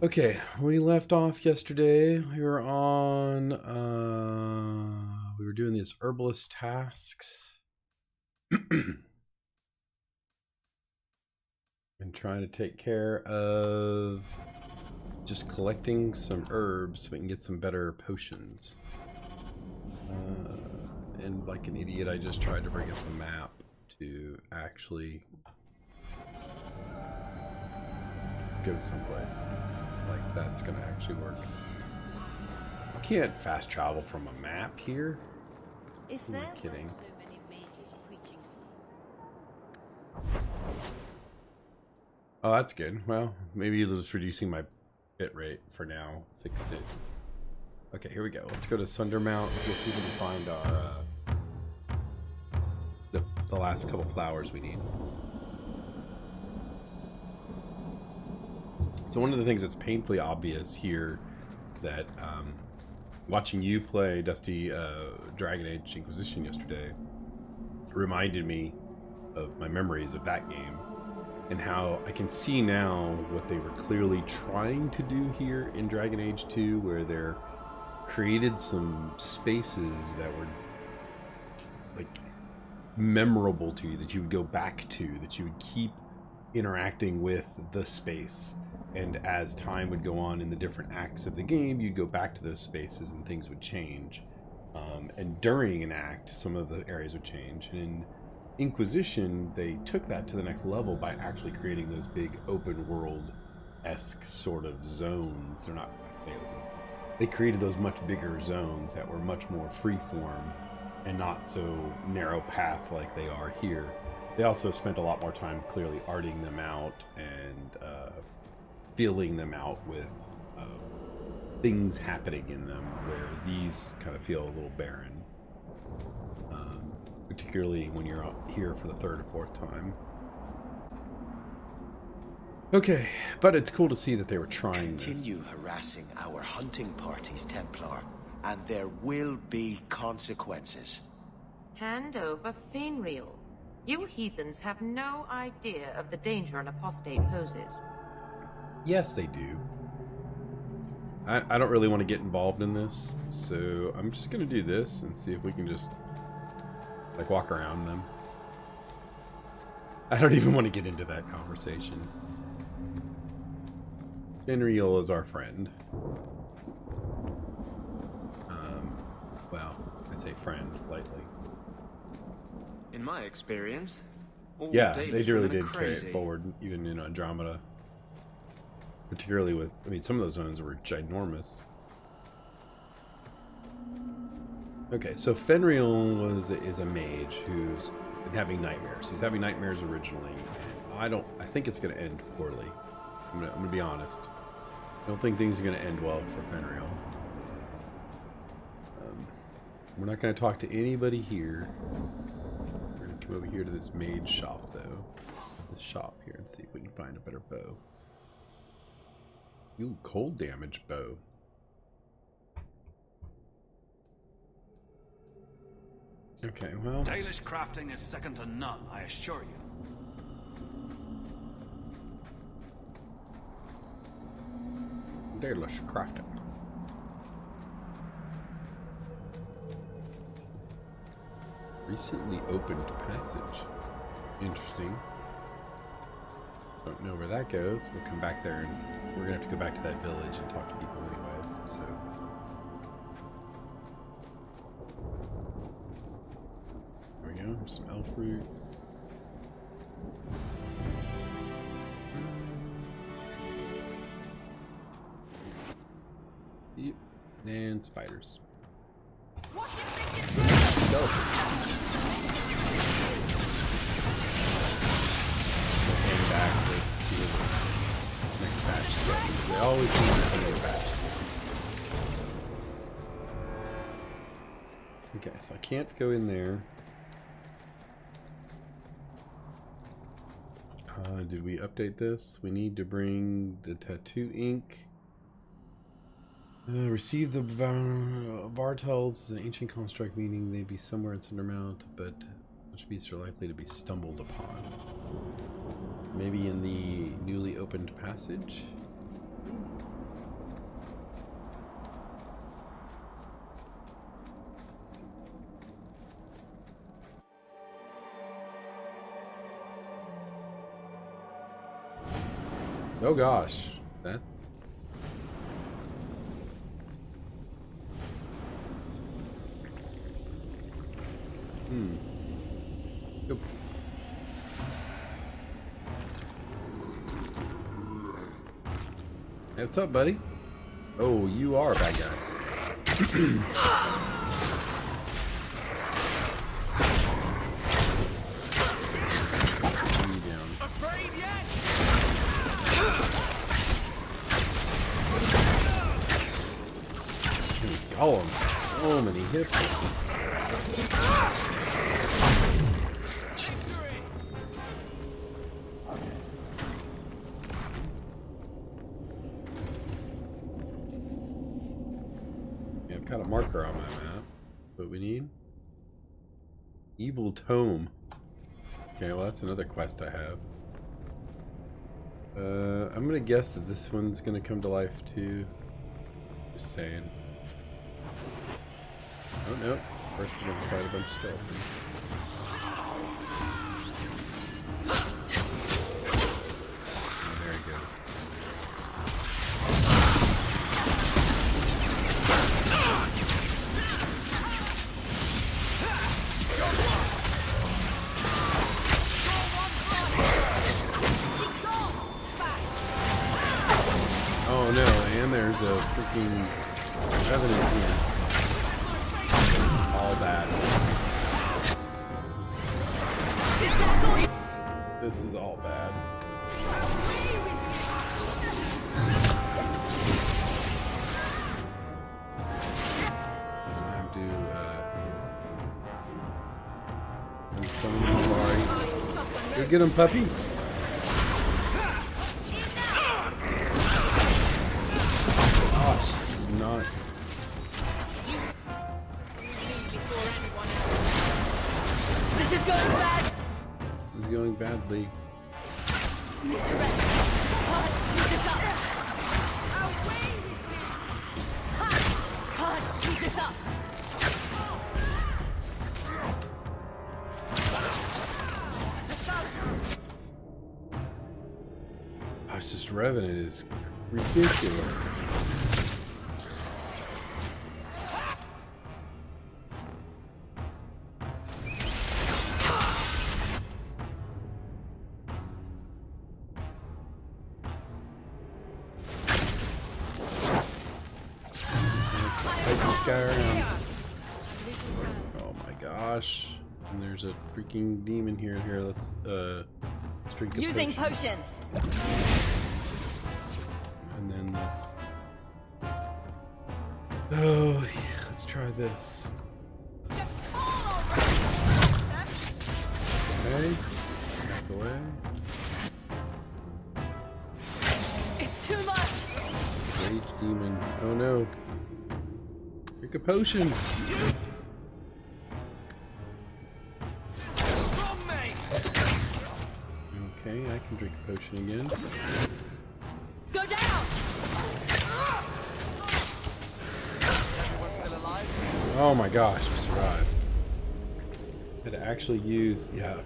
Okay, we left off yesterday. We were on, we were doing these herbalist tasks and trying to take care of just collecting some herbs so we can get some better potions. And like an idiot, I just tried to bring up a map to actually go someplace. Like that's gonna actually work. You can't fast travel from a map here. If Who am I there kidding? weren't so many mages preaching. Oh, that's good. Well, maybe it was reducing my bit rate for now. Fixed it. Okay, here we go. Let's go to Sundermount. Let's see if we can find our the last couple flowers we need. So one of the things that's painfully obvious here that watching you play Dusty Dragon Age Inquisition yesterday reminded me of my memories of that game and how I can see now what they were clearly trying to do here in Dragon Age 2, where they're created some spaces that were like memorable to you, that you would go back to, that you would keep interacting with the space. And as time would go on in the different acts of the game, you'd go back to those spaces and things would change. And during an act, some of the areas would change. And in Inquisition, they took that to the next level by actually creating those big open world-esque sort of zones. They're not... They created those much bigger zones that were much more freeform and not so narrow path like they are here. They also spent a lot more time clearly arting them out and filling them out with things happening in them, where these kind of feel a little barren. Particularly when you're here for the third or fourth time. Okay, but it's cool to see that they were trying Continue harassing our hunting parties, Templar, and there will be consequences. Hand over Fainreal. You heathens have no idea of the danger an apostate poses. Yes, they do. I don't really want to get involved in this, so I'm just going to do this and see if we can just, like, walk around them. I don't even want to get into that conversation. Fainreal is our friend. Well, I say friend lightly. In my experience, all Yeah, Dalish they really women are did carry crazy. it forward, even in Andromeda. Particularly with, I mean, some of those zones were ginormous. Okay, so Fainreal is a mage who's been having nightmares. He's having nightmares originally. And I think it's going to end poorly. I'm gonna be honest. I don't think things are going to end well for Fainreal. We're not going to talk to anybody here. We're going to come over here to this mage shop, though. This shop here, and see if we can find a better bow. Ooh, cold damage bow. Okay, well... Dalish crafting is second to none, I assure you. Dalish crafting. Recently opened passage. Interesting. Don't know where that goes. We'll come back there, and we're gonna have to go back to that village and talk to people anyways, so... There we go, there's some elf fruit. Yep, and spiders. Skeletons. Back to see what the next batch is. They always seem to be a batch. Okay, so I can't go in there. Did we update this? We need to bring the tattoo ink. Receive the Vartals is an ancient construct, meaning they'd be somewhere in Cindermount, but which beasts are likely to be stumbled upon. Maybe in the newly opened passage? Oh gosh. That. Yep. Hey, what's up, buddy? Oh, you are a bad guy. Oh, so many hit points. Yeah, I've got a marker on my map. What we need? Evil Tome. Okay, well that's another quest I have. I'm gonna guess that this one's gonna come to life too. Just saying. Oh no. First we're gonna fight a bunch of skeletons. And there he goes. Oh no, and there's a freaking revenant here. All bad. This is all bad. I'm so sorry. Go get him, puppy. Gosh, not. This is going bad. This is going badly. Gosh, this Revenant is ridiculous. Oh my gosh. And there's a freaking demon here. Here, let's drink a Using potion. And then let's. Oh, yeah, let's try this. Okay. Back away. It's too much. Rage demon. Oh no. Drink a potion. Okay, I can drink a potion again. Go down. Oh my gosh, we survived. Had to actually use, yeah.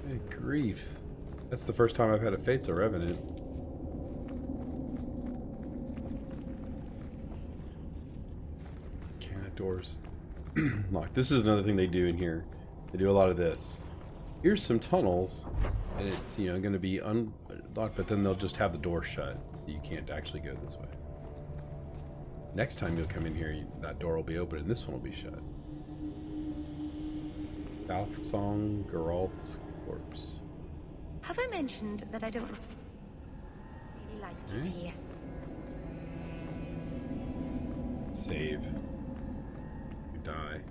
Good grief. That's the first time I've had to face a Revenant. Okay, that door's locked. This is another thing they do in here. They do a lot of this. Here's some tunnels, and it's, you know, going to be unlocked, but then they'll just have the door shut, so you can't actually go this way. Next time you'll come in here, that door will be open, and this one will be shut. South Song Geralt's corpse. Have I mentioned that I don't really like it here? Save. You die.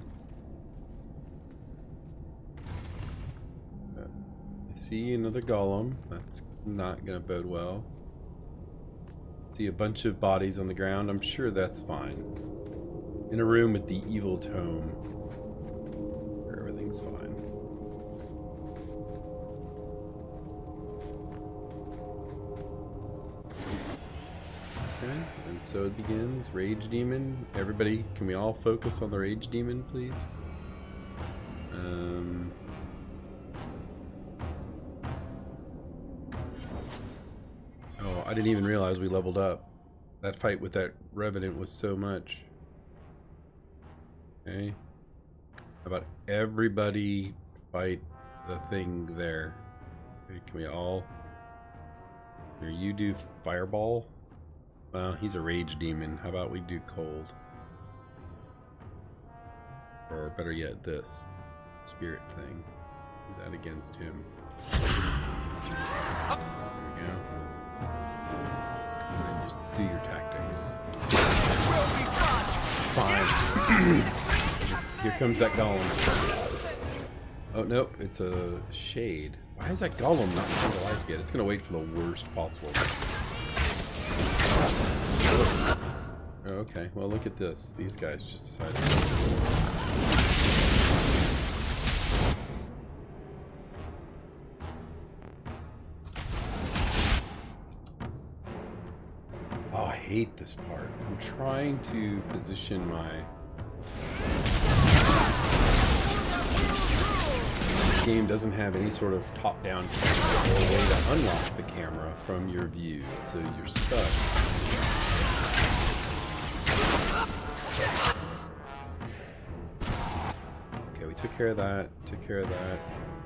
I see another golem. That's not gonna bode well. See a bunch of bodies on the ground. I'm sure that's fine. In a room with the evil tome, where everything's fine. Okay, and so it begins. Rage demon. Everybody, can we all focus on the rage demon, please? I didn't even realize we leveled up. That fight with that Revenant was so much. Okay. How about everybody fight the thing there? Okay, can we all... Here, you do Fireball. Well, he's a Rage Demon. How about we do Cold? Or better yet, this Spirit thing. Do that against him. There we go. And then just do your tactics. Fine. Here comes that Golem. Oh, nope. It's a Shade. Why is that Golem not come to life yet? It's going to wait for the worst possible. Oh, okay. Well, look at this. These guys just decided to do this. Oh, I hate this part. I'm trying to position my... This game doesn't have any sort of top-down camera or way to unlock the camera from your view, so you're stuck. Okay, we took care of that. Took care of that.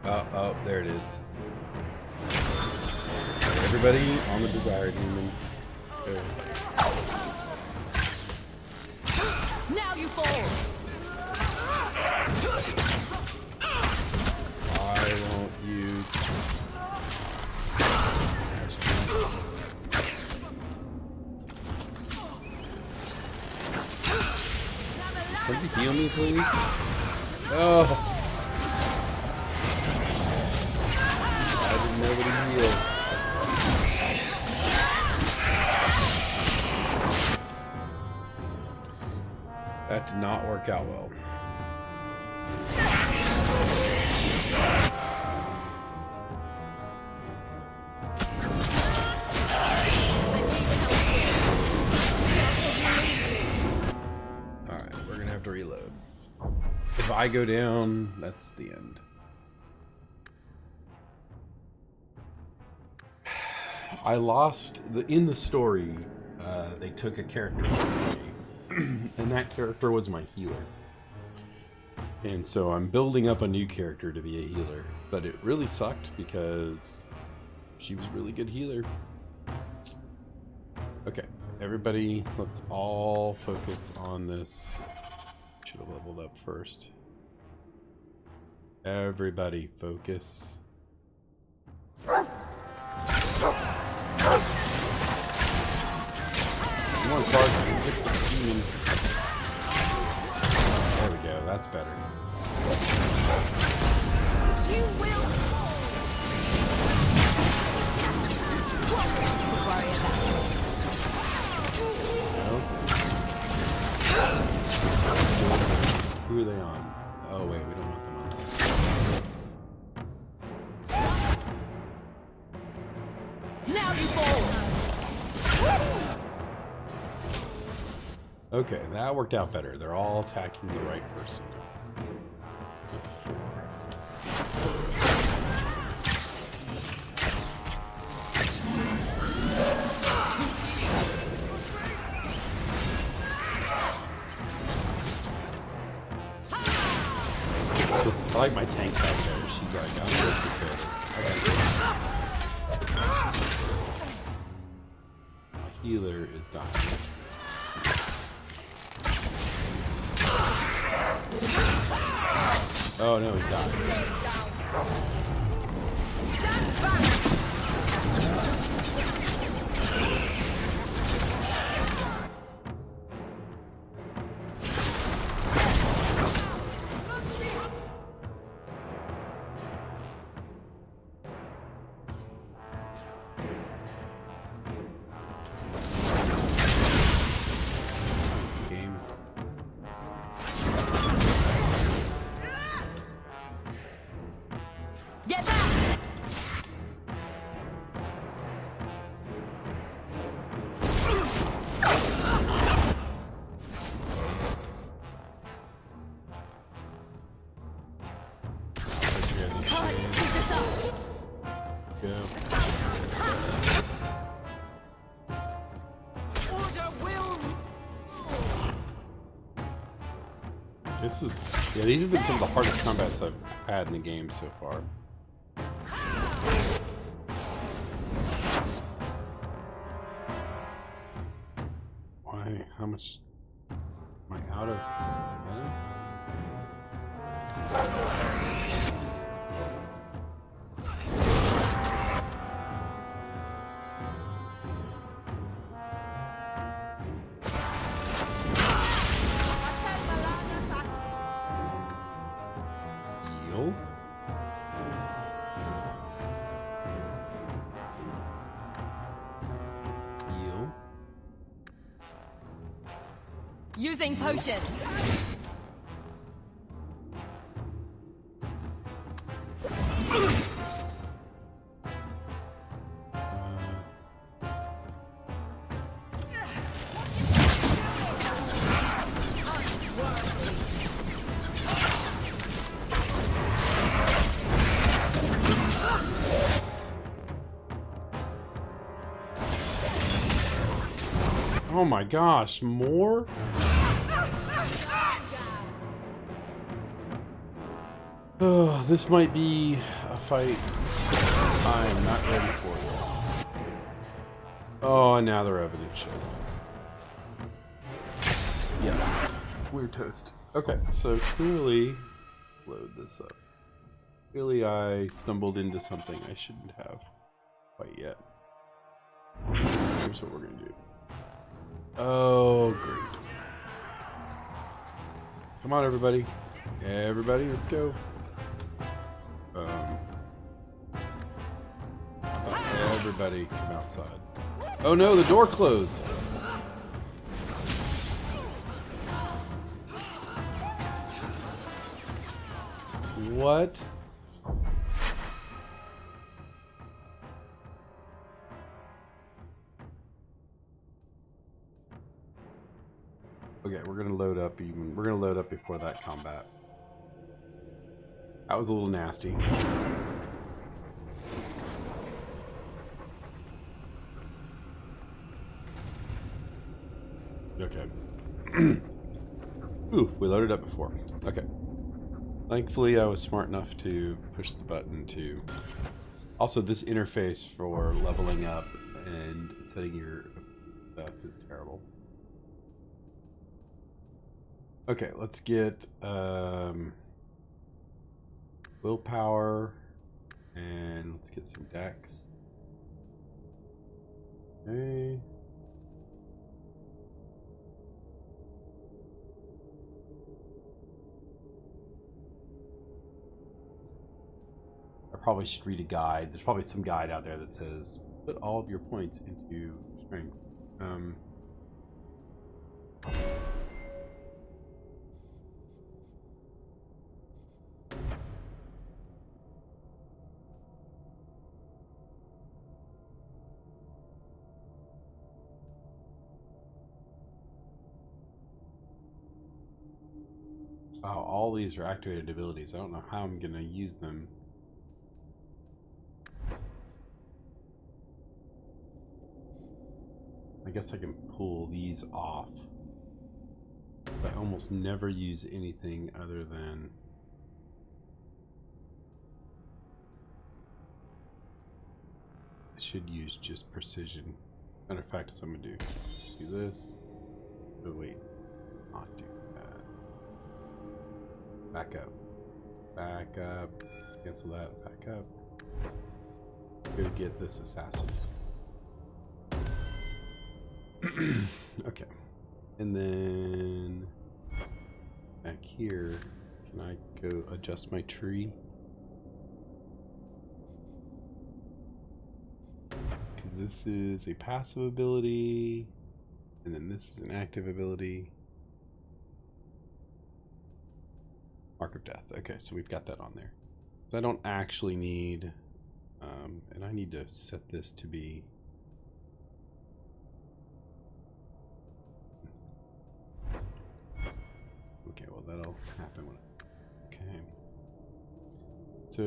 Oh, there it is. Everybody on the Desire Demon. There. Now you fall. Why won't you? Somebody heal me, please. Oh, I didn't know what to heal. That did not work out well. Alright, we're gonna have to reload. If I go down, that's the end. I lost in the story. They took a character from me, and that character was my healer. And so I'm building up a new character to be a healer, but it really sucked because she was a really good healer. Okay, everybody, let's all focus on this. Should have leveled up first. Everybody, focus. Come on, Sergeant, get the demon. There we go, that's better. You will fall. Worry about No? Who are they on? Oh wait, we don't want them on. Now you fall. Okay, that worked out better. They're all attacking the right person. I like my tank back there. She's like, I'm just prepared. Okay. My healer is dying. Oh no, he died. Get back! This is, yeah, these have been some of the hardest combats I've had in the game so far. Why? How much am I out of mana? Heal? Heal? Using potion. Oh my gosh, more? Oh, this might be a fight I'm not ready for yet. Oh, and now the evidence shows up. Yeah, we're toast. Okay, so clearly, load this up. Clearly I stumbled into something I shouldn't have quite yet. Here's what we're gonna do. Oh, great. Come on, everybody. Everybody, let's go. Everybody come outside. Oh no, the door closed. What? Okay, we're gonna load up even. We're gonna load up before that combat. That was a little nasty. Okay. Ooh, we loaded up before. Okay. Thankfully, I was smart enough to push the button to... Also, this interface for leveling up and setting your stuff is terrible. Okay, let's get willpower and let's get some dex. Okay. I probably should read a guide. There's probably some guide out there that says put all of your points into strength. Oh, all these are activated abilities. I don't know how I'm gonna use them. I guess I can pull these off. I almost never use anything other than... I should use just precision. Matter of fact, so I'm gonna do this. Oh wait, not do that. Back up. Back up. Cancel that. Back up. Gonna get this assassin. Okay. And then back here, can I go adjust my tree? Because this is a passive ability, and then this is an active ability. Mark of Death. Okay, so we've got that on there. So I don't actually need, and I need to set this to be. Okay, well that'll happen when. Okay. So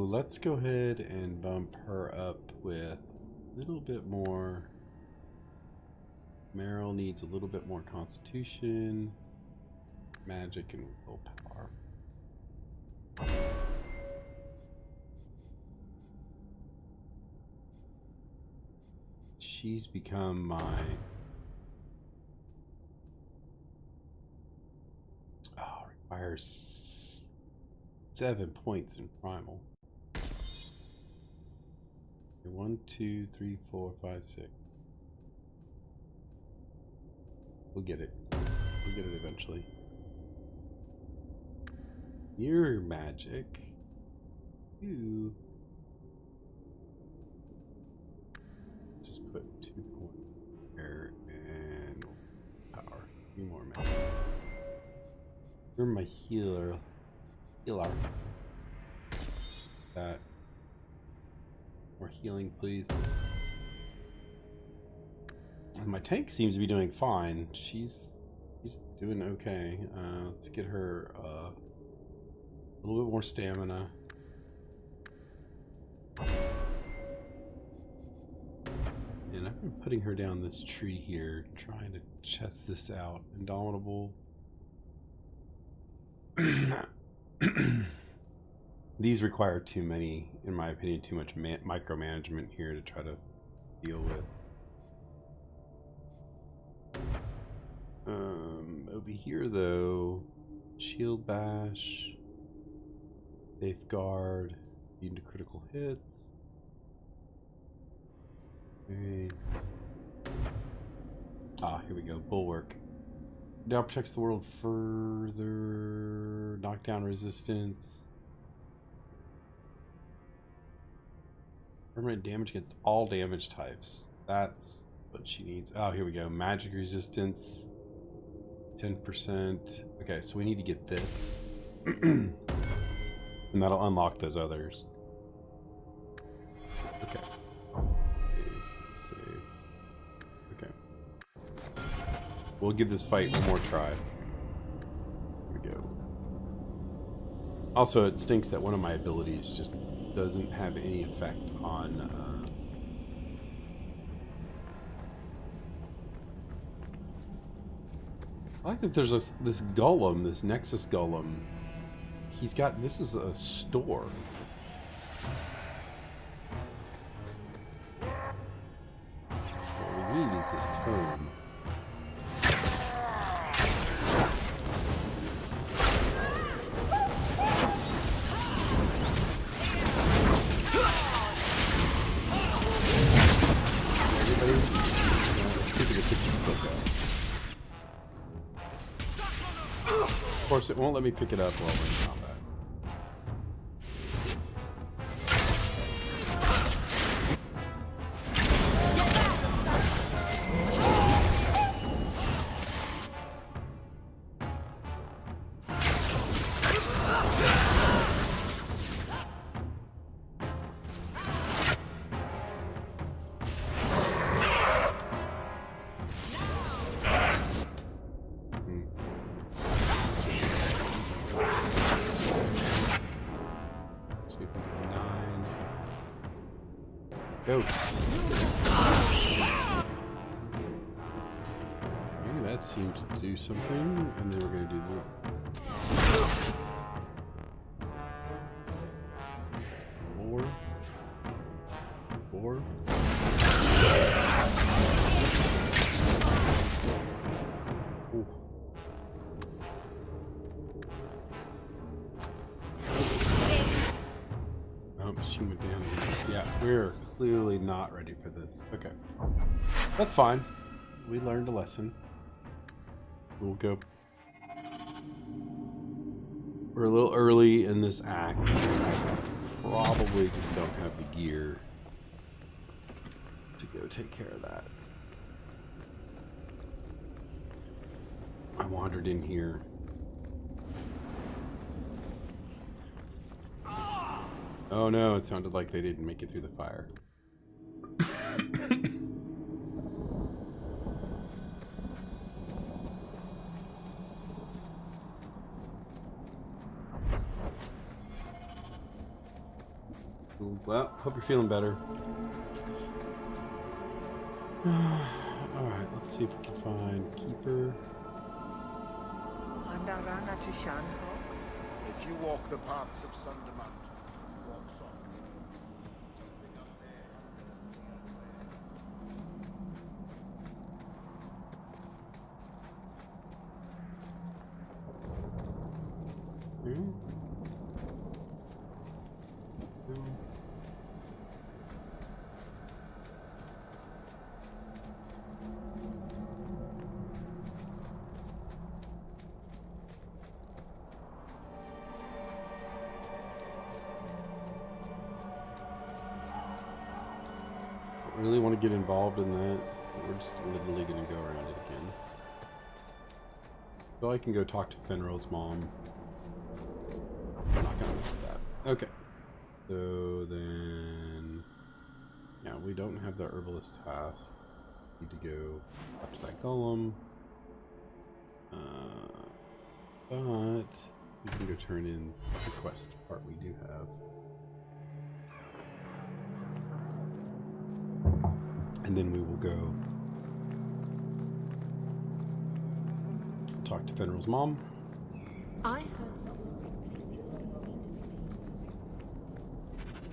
let's go ahead and bump her up with a little bit more. Meryl needs a little bit more constitution, magic, and willpower. far. She's become my... Oh, requires 7 points in primal. 1, 2, 3, 4, 5, 6. We'll get it. We'll get it eventually. Mirror magic. Ooh. Just put 2 points there and power. 2 more magic. You're my healer. Healer. That. More healing, please. My tank seems to be doing fine. She's doing okay. Let's get her a little bit more stamina. And I've been putting her down this tree here, trying to chest this out. Indomitable. These require too many, in my opinion, too much micromanagement here to try to deal with. Over here though, shield bash, safeguard, immune to critical hits. Okay. Ah, here we go. Bulwark. Now protects the world further. Knockdown resistance. Permanent damage against all damage types. That's what she needs. Oh, here we go. Magic resistance. 10%. Okay, so we need to get this. And that'll unlock those others. Okay. Save. Okay. We'll give this fight one more try. Here we go. Also, it stinks that one of my abilities just doesn't have any effect on I like that there's this golem, this Nexus golem. He's got, this is a store. What we need is this tome. Of course, it won't let me pick it up while we're in combat. Go. Maybe that seemed to do something, and then we're going to do more. Four. Ooh. Oh, she went down again. Yeah, we're clearly not ready for this. Okay. That's fine. We learned a lesson. We'll go. We're a little early in this act. Probably just don't have the gear to go take care of that. I wandered in here. Oh no, it sounded like they didn't make it through the fire. Well, hope you're feeling better. Alright, let's see if we can find Keeper. If you walk the paths of Sunder Mountain, walk softly. Something up there. Really want to get involved in that, so we're just literally going to go around it again. So I can go talk to Fenrir's mom. I'm not going to miss that. Okay. So then... yeah, we don't have the herbalist task. Need to go up to that golem. But we can go turn in the quest part we do have. And then we will go talk to Fenrir's mom. I heard something.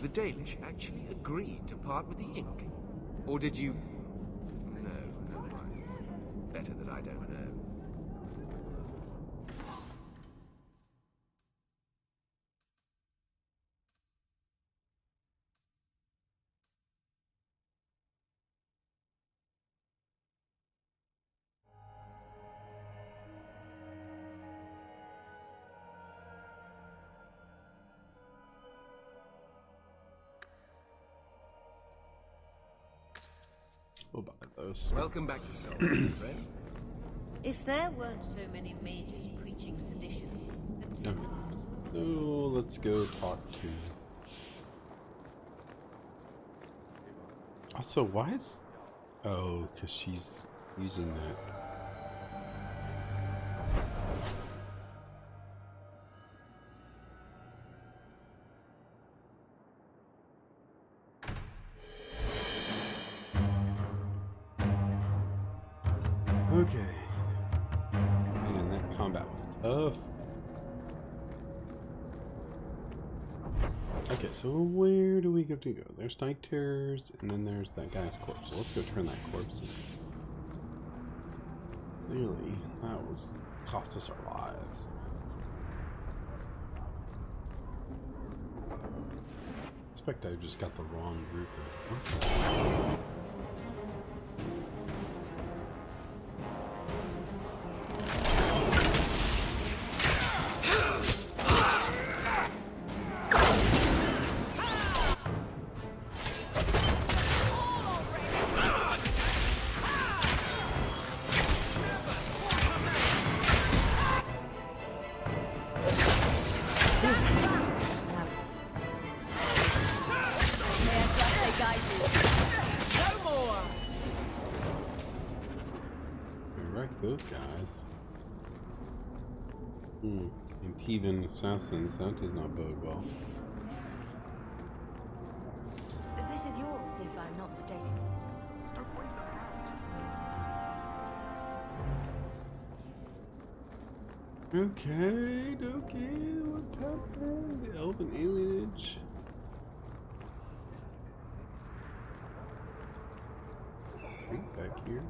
The Dalish actually agreed to part with the ink? Or did you... No, never mind. Better that I don't know. We'll buy those. Welcome back to Seoul, friend. If there weren't so many mages preaching sedition, the Okay. So let's go talk to... Also, why is... oh, because she's using that. Okay. Man, that combat was tough. Okay, so where do we have to go? There's night terrors, and then there's that guy's corpse. So let's go turn that corpse in. Clearly, that was cost us our lives. I suspect I just got the wrong group of... those guys. Even assassins, that does not bode well. This is yours, if I'm not mistaken. Okay, what's happening? The elven alienage. Right back here.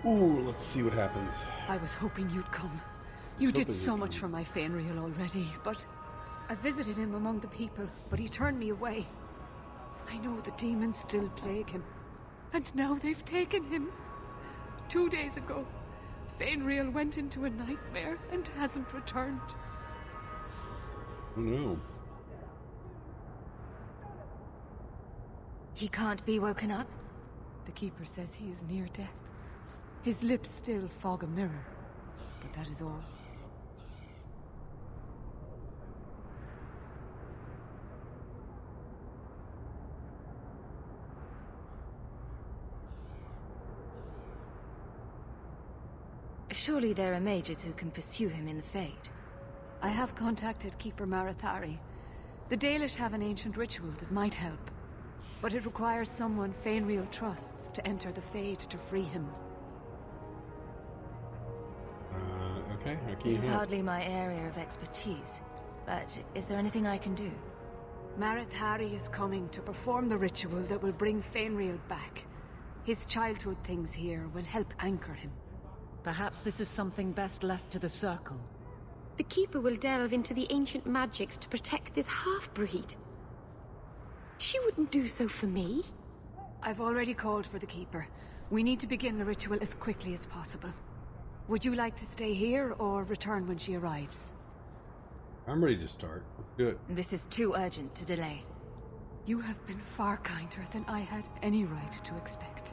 Ooh, let's see what happens. I was hoping you'd come. You did so much for my Fenrir already, but I visited him among the people, but he turned me away. I know the demons still plague him, and now they've taken him. 2 days ago, Fenrir went into a nightmare and hasn't returned. Oh no. He can't be woken up? The keeper says he is near death. His lips still fog a mirror, but that is all. Surely there are mages who can pursue him in the Fade. I have contacted Keeper Marathari. The Dalish have an ancient ritual that might help, but it requires someone Fainreal trusts to enter the Fade to free him. Okay, how can This you is help? hardly my area of expertise, but is there anything I can do? Marith Hari is coming to perform the ritual that will bring Fainreal back. His childhood things here will help anchor him. Perhaps this is something best left to the Circle. The Keeper will delve into the ancient magics to protect this half-breed. She wouldn't do so for me. I've already called for the Keeper. We need to begin the ritual as quickly as possible. Would you like to stay here or return when she arrives? I'm ready to start. Let's do it. This is too urgent to delay. You have been far kinder than I had any right to expect.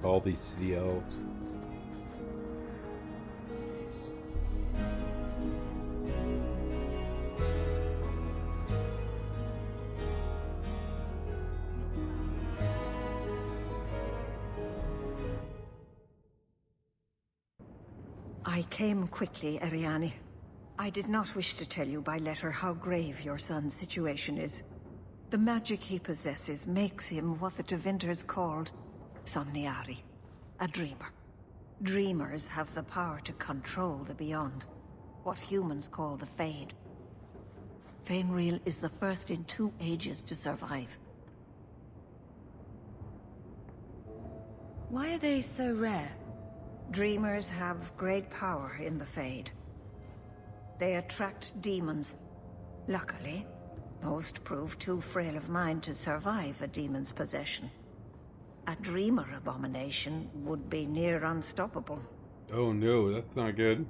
All these city elves. I came quickly, Ariane. I did not wish to tell you by letter how grave your son's situation is. The magic he possesses makes him what the Tevinters called Somniari, a dreamer. Dreamers have the power to control the beyond, what humans call the Fade. Fainreal is the first in 2 ages to survive. Why are they so rare? Dreamers have great power in the Fade. They attract demons. Luckily, most prove too frail of mind to survive a demon's possession. A dreamer abomination would be near unstoppable. Oh no, that's not good.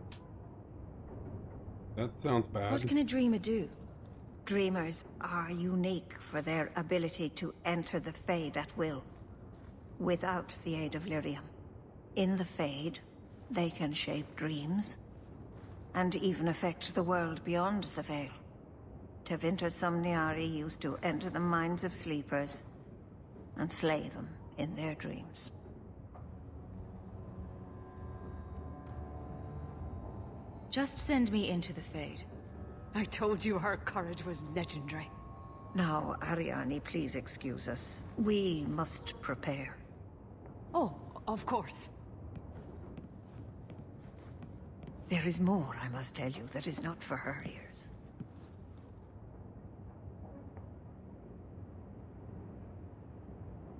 That sounds bad. What can a dreamer do? Dreamers are unique for their ability to enter the Fade at will, without the aid of lyrium. In the Fade, they can shape dreams, and even affect the world beyond the Veil. Tevinter Somniari used to enter the minds of sleepers and slay them in their dreams. Just send me into the Fade. I told you her courage was legendary. Now, Ariane, please excuse us. We must prepare. Oh, of course. There is more I must tell you that is not for her ears.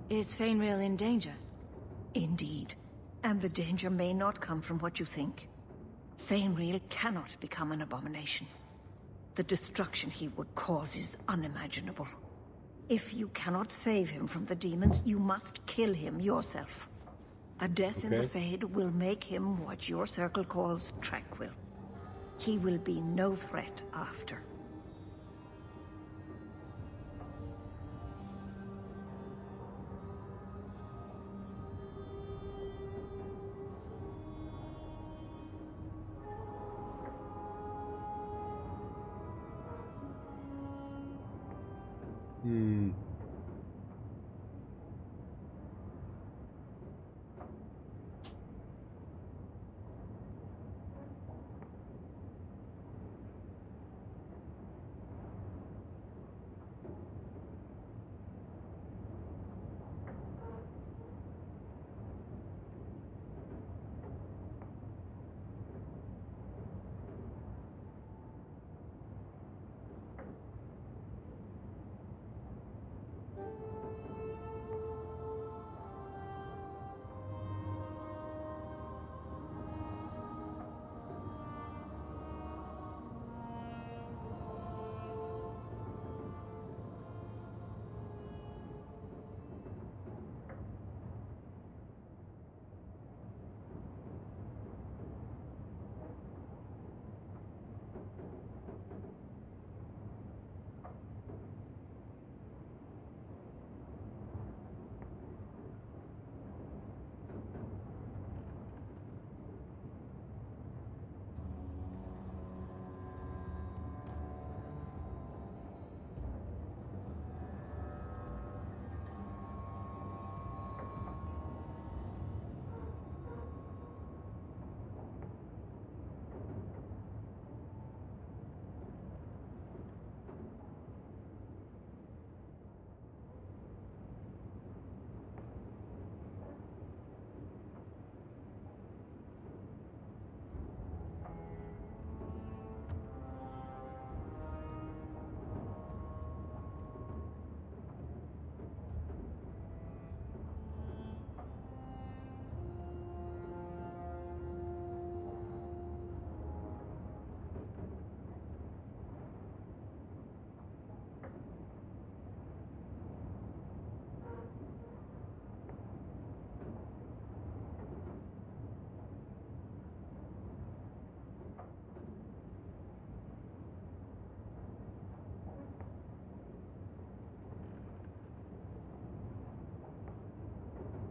Is Fainreal in danger? Indeed. And the danger may not come from what you think. Fainreal cannot become an abomination. The destruction he would cause is unimaginable. If you cannot save him from the demons, you must kill him yourself. A death in the Fade will make him what your circle calls tranquil. He will be no threat after.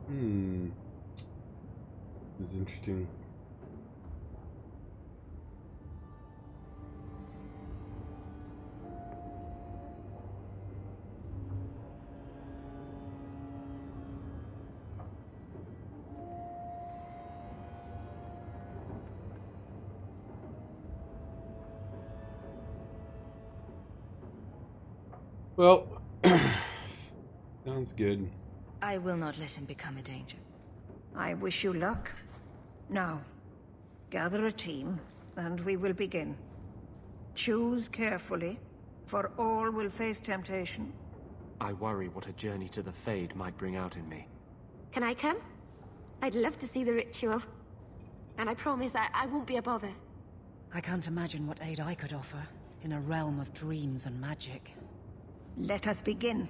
This is interesting. Well, sounds good. I will not let him become a danger. I wish you luck. Now, gather a team, and we will begin. Choose carefully, for all will face temptation. I worry what a journey to the Fade might bring out in me. Can I come? I'd love to see the ritual. And I promise I won't be a bother. I can't imagine what aid I could offer in a realm of dreams and magic. Let us begin.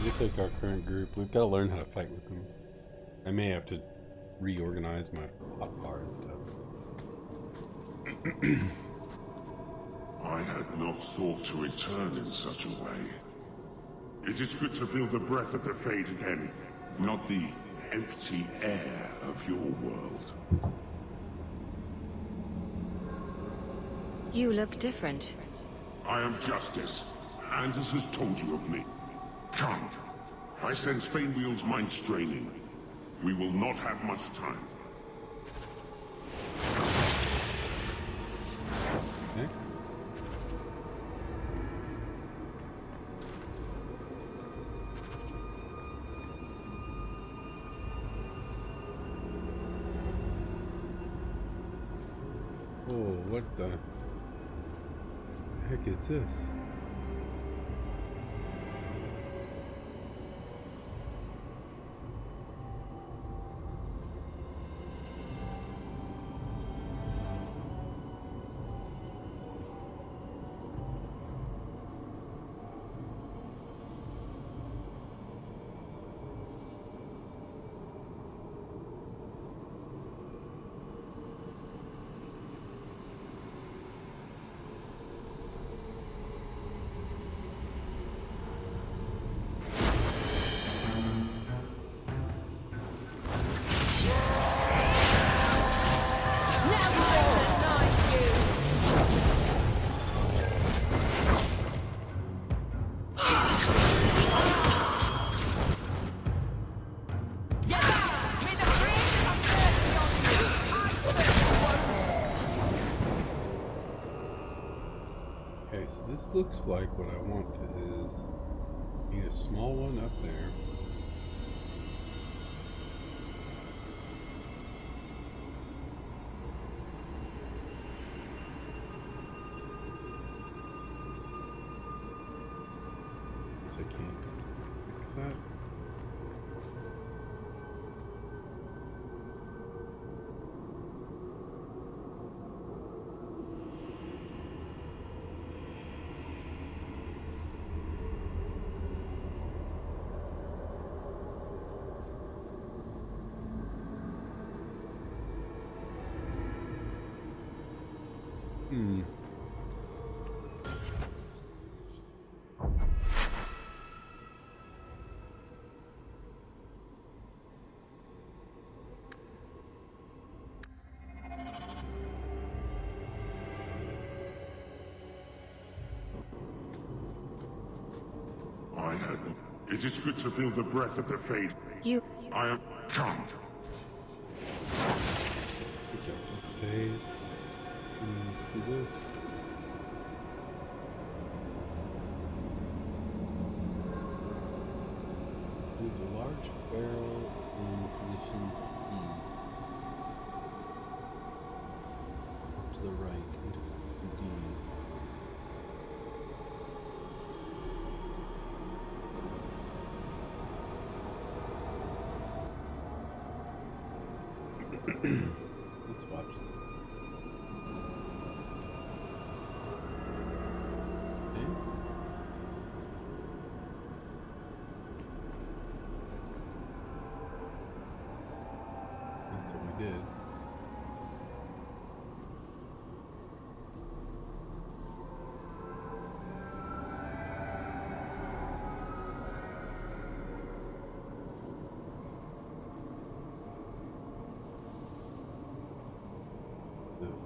Just like our current group, we've got to learn how to fight with them. I may have to reorganize my hotbar and stuff. I had not thought to return in such a way. It is good to feel the breath of the Fade again, not the empty air of your world. You look different. I am Justice. Anders has told you of me. Come. I sense Fainwheel's mind straining. We will not have much time. Okay. Oh, what the heck is this? Okay, so this looks like what I want is need a small one up there. So I can't fix that. It is good to feel the breath of the Fade. I am... Come. Okay, let's save. Do this. Move the large barrel in position C. To the right into position D. Let's watch this.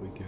we go.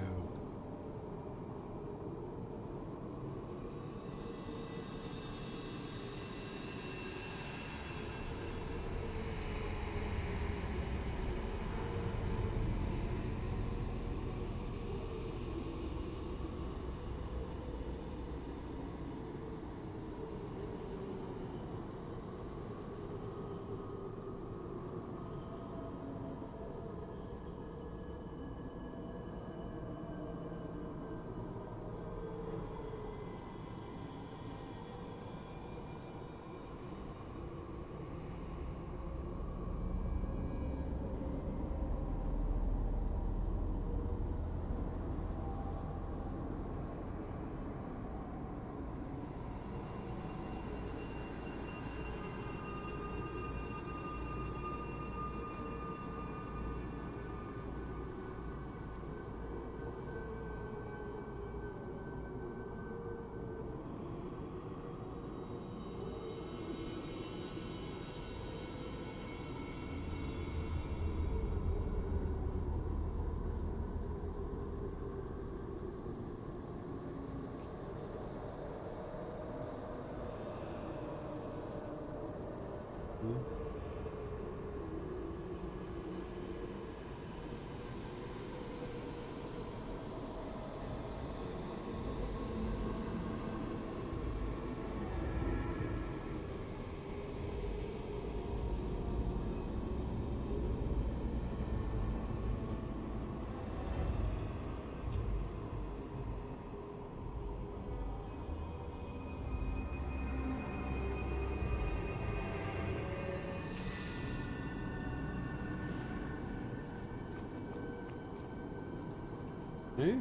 Okay.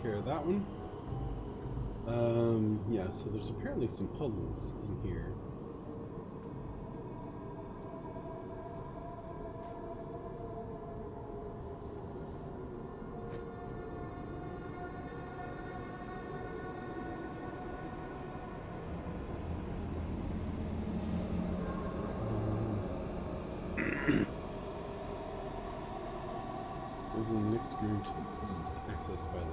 Care of that one. Yeah, so there's apparently some puzzles in here. There's a mixed room to the east, accessed by the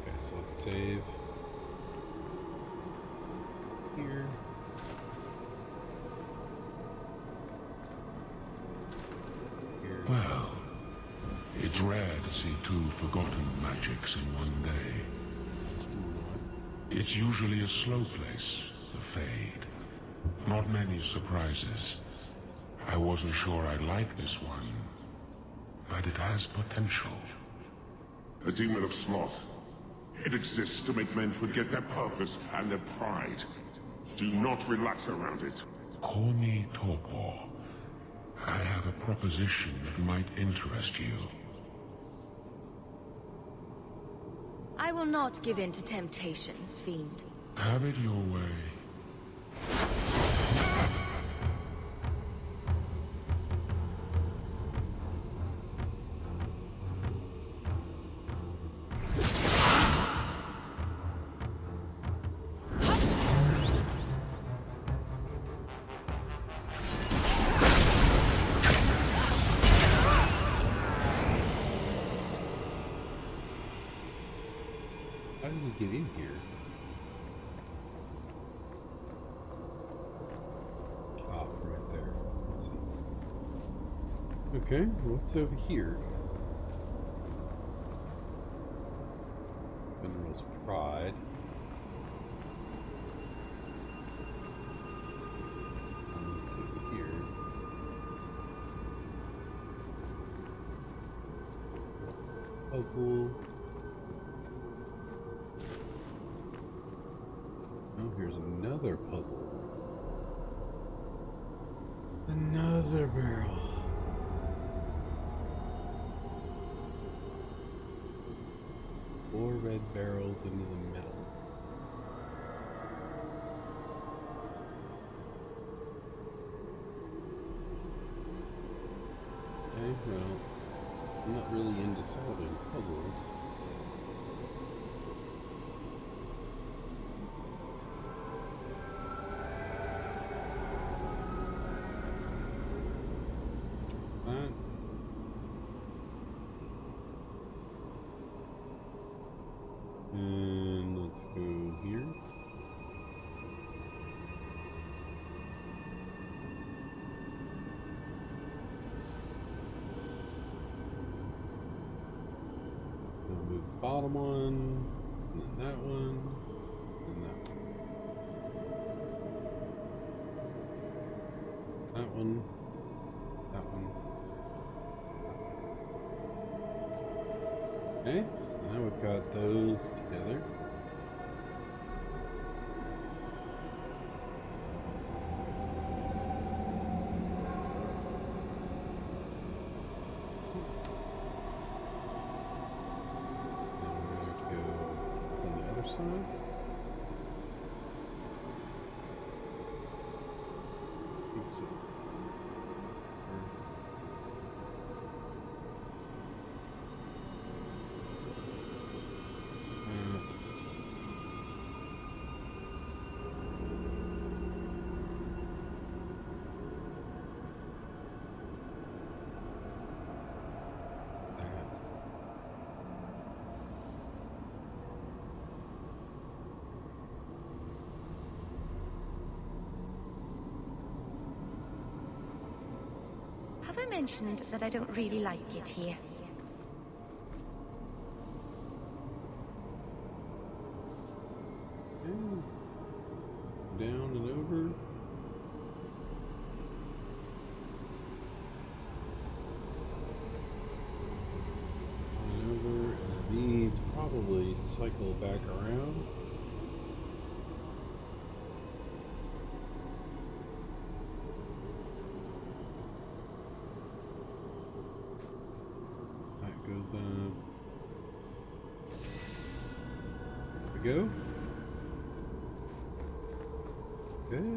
Okay, so let's save here. Well, it's rare to see two forgotten magics in one day. It's usually a slow place, the Fade. Not many surprises. I wasn't sure I'd like this one, but it has potential. The demon of sloth. It exists to make men forget their purpose and their pride. Do not relax around it. Call me Torpor. I have a proposition that might interest you. I will not give in to temptation, fiend. Have it your way. How did we get in here? Ah, from right there. Let's see. Okay, what's over here? Mineral's Pride. What's over here? Puzzle. Oh, here's another puzzle. Another barrel. Four red barrels into the middle. Okay, well, I'm not really into solving puzzles. bottom one, and then that one, and that one. That one, that one. Okay, so now we've got those together. Have I mentioned that I don't really like it here? Okay. Down and over. And over, and these probably cycle back around. Goes up. There we go. Okay.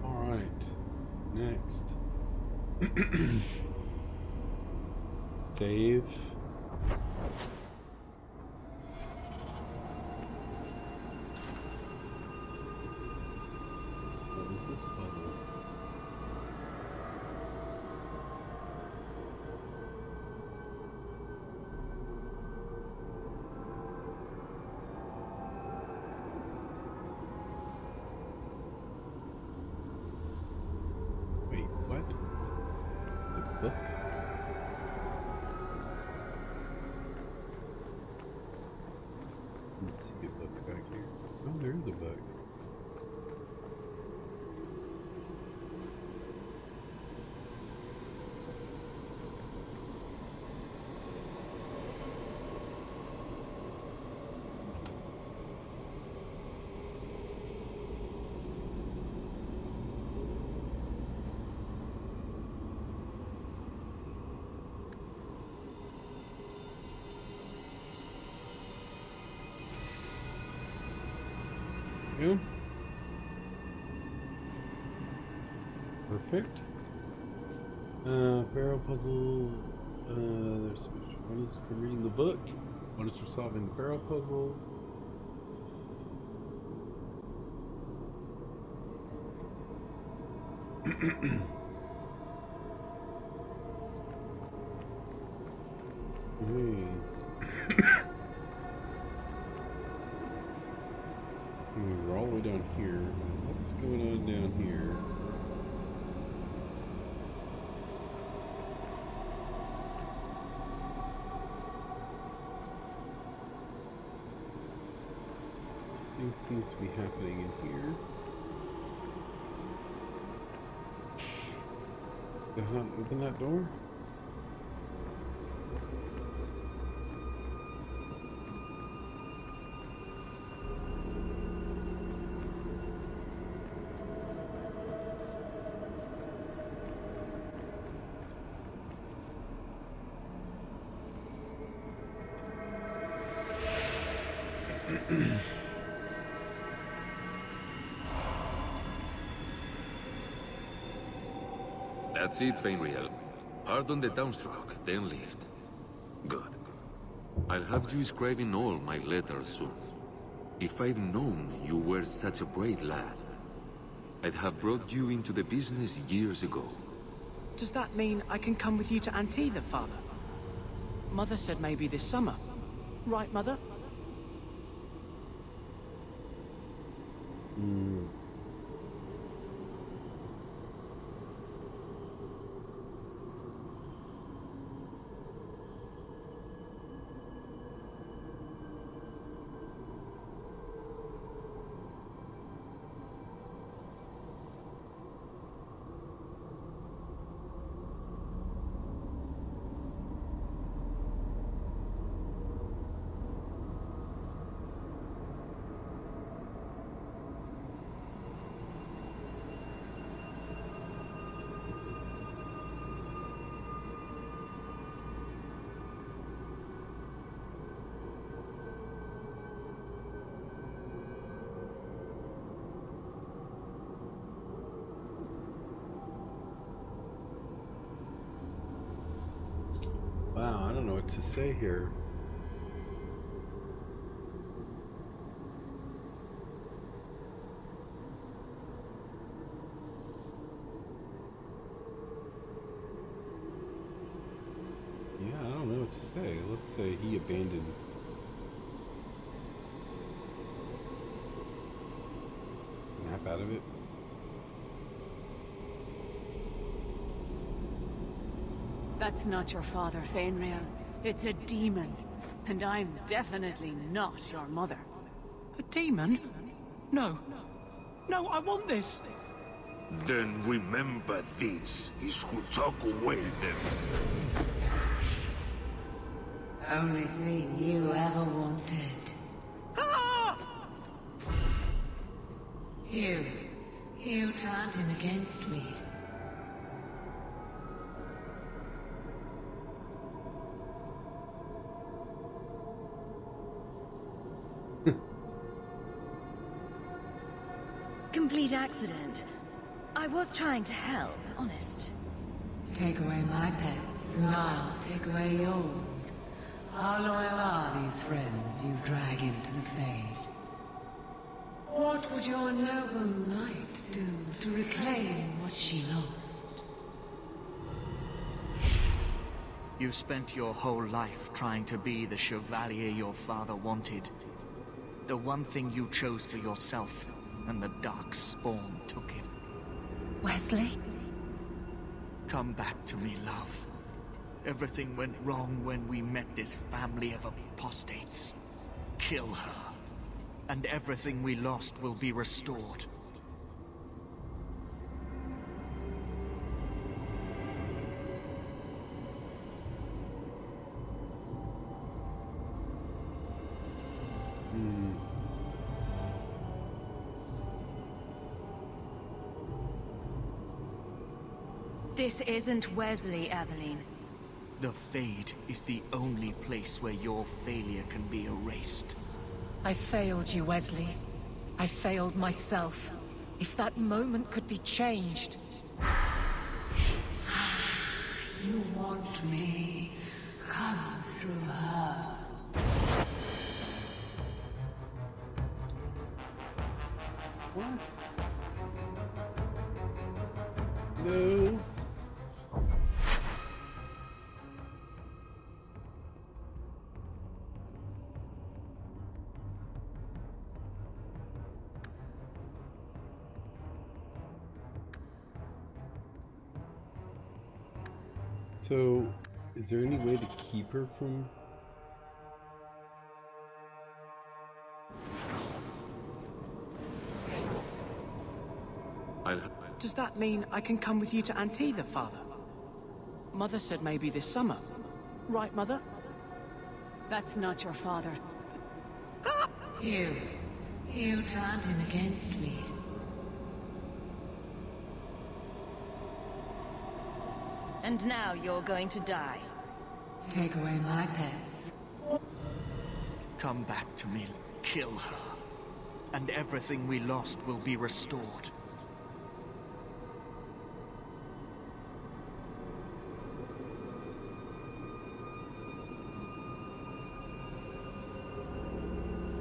All right. Next. Save. What is this puzzle? Wait, what? The book? Let's see a book back here. Oh, there's a book. Go. Perfect. Barrel puzzle. There's one is for reading the book. One is for solving the barrel puzzle. We're all the way down here. What's going on down here? Things seem to be happening in here. Did I not open that door? That's it, Fainriel. Hard on the downstroke, then lift. Good. I'll have you scribing all my letters soon. If I'd known you were such a brave lad, I'd have brought you into the business years ago. Does that mean I can come with you to Antietam, Father? Mother said maybe this summer. Right, Mother? to say here. Yeah, I don't know what to say. Let's say he abandoned. Snap out of it. That's not your father, Fainrail. It's a demon. And I'm definitely not your mother. A demon? No. No, I want this. Then remember this is who took away them. Only thing you ever wanted. Ah! You turned him against me. Complete accident. I was trying to help, honest. Take away my pets, and I'll take away yours. How loyal are these friends you drag into the Fade? What would your noble knight do to reclaim what she lost? You spent your whole life trying to be the chevalier your father wanted. The one thing you chose for yourself, and the dark spawn took it. Wesley? Come back to me, love. Everything went wrong when we met this family of apostates. Kill her, and everything we lost will be restored. This isn't Wesley, Aveline. The Fade is the only place where your failure can be erased. I failed you, Wesley. I failed myself. If that moment could be changed. You want me. Come through her. What? No. So, is there any way to keep her from... Does that mean I can come with you to Antitha, Father? Mother said maybe this summer. Right, Mother? That's not your father. You turned him against me. And now you're going to die. Take away my pets. Come back to me. Kill her. And everything we lost will be restored.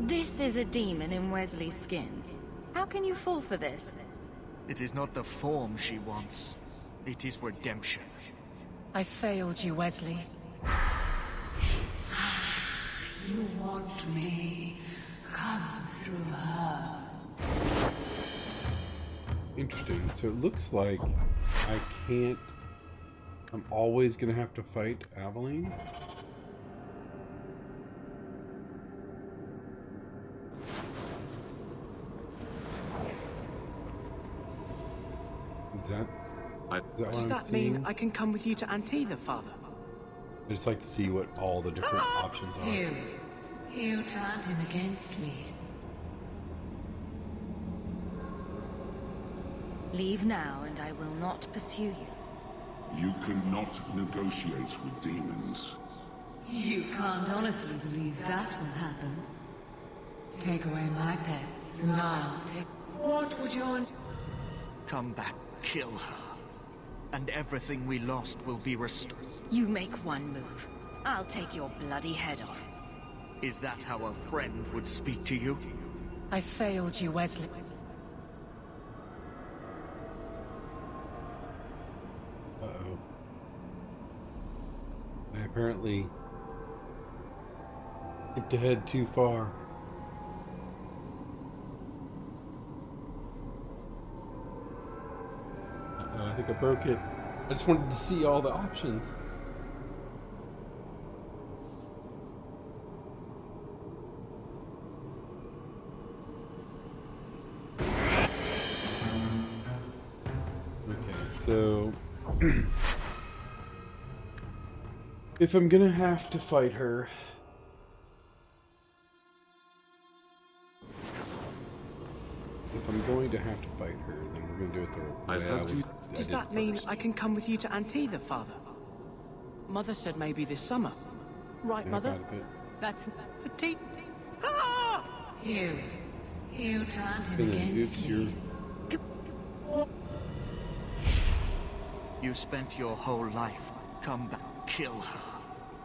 This is a demon in Wesley's skin. How can you fall for this? It is not the form she wants. It is redemption. I failed you, Wesley. You want me. Come through her. Interesting. So it looks like I can't... I'm always going to have to fight Aveline? Is that Does that mean I can come with you to Antitha, Father? I just like to see what all the different options are. You turned him against me. Leave now, and I will not pursue you. You cannot negotiate with demons. You can't honestly believe that will happen. Take away my pets, and I'll take... What would your... Come back, kill her. And everything we lost will be restored. You make one move. I'll take your bloody head off. Is that how a friend would speak to you? I failed you, Wesley. Uh-oh. I apparently skipped ahead too far. Uh-oh, I think I broke it. I just wanted to see all the options. So, if I'm gonna have to fight her, then we're going to do it the way I was. Does that mean I can come with you to Antitha, Father? Mother said maybe this summer. Right, Yeah, Mother? quite a bit. That's... You turned him And then, against oops, me. You spent your whole life. Come back, kill her.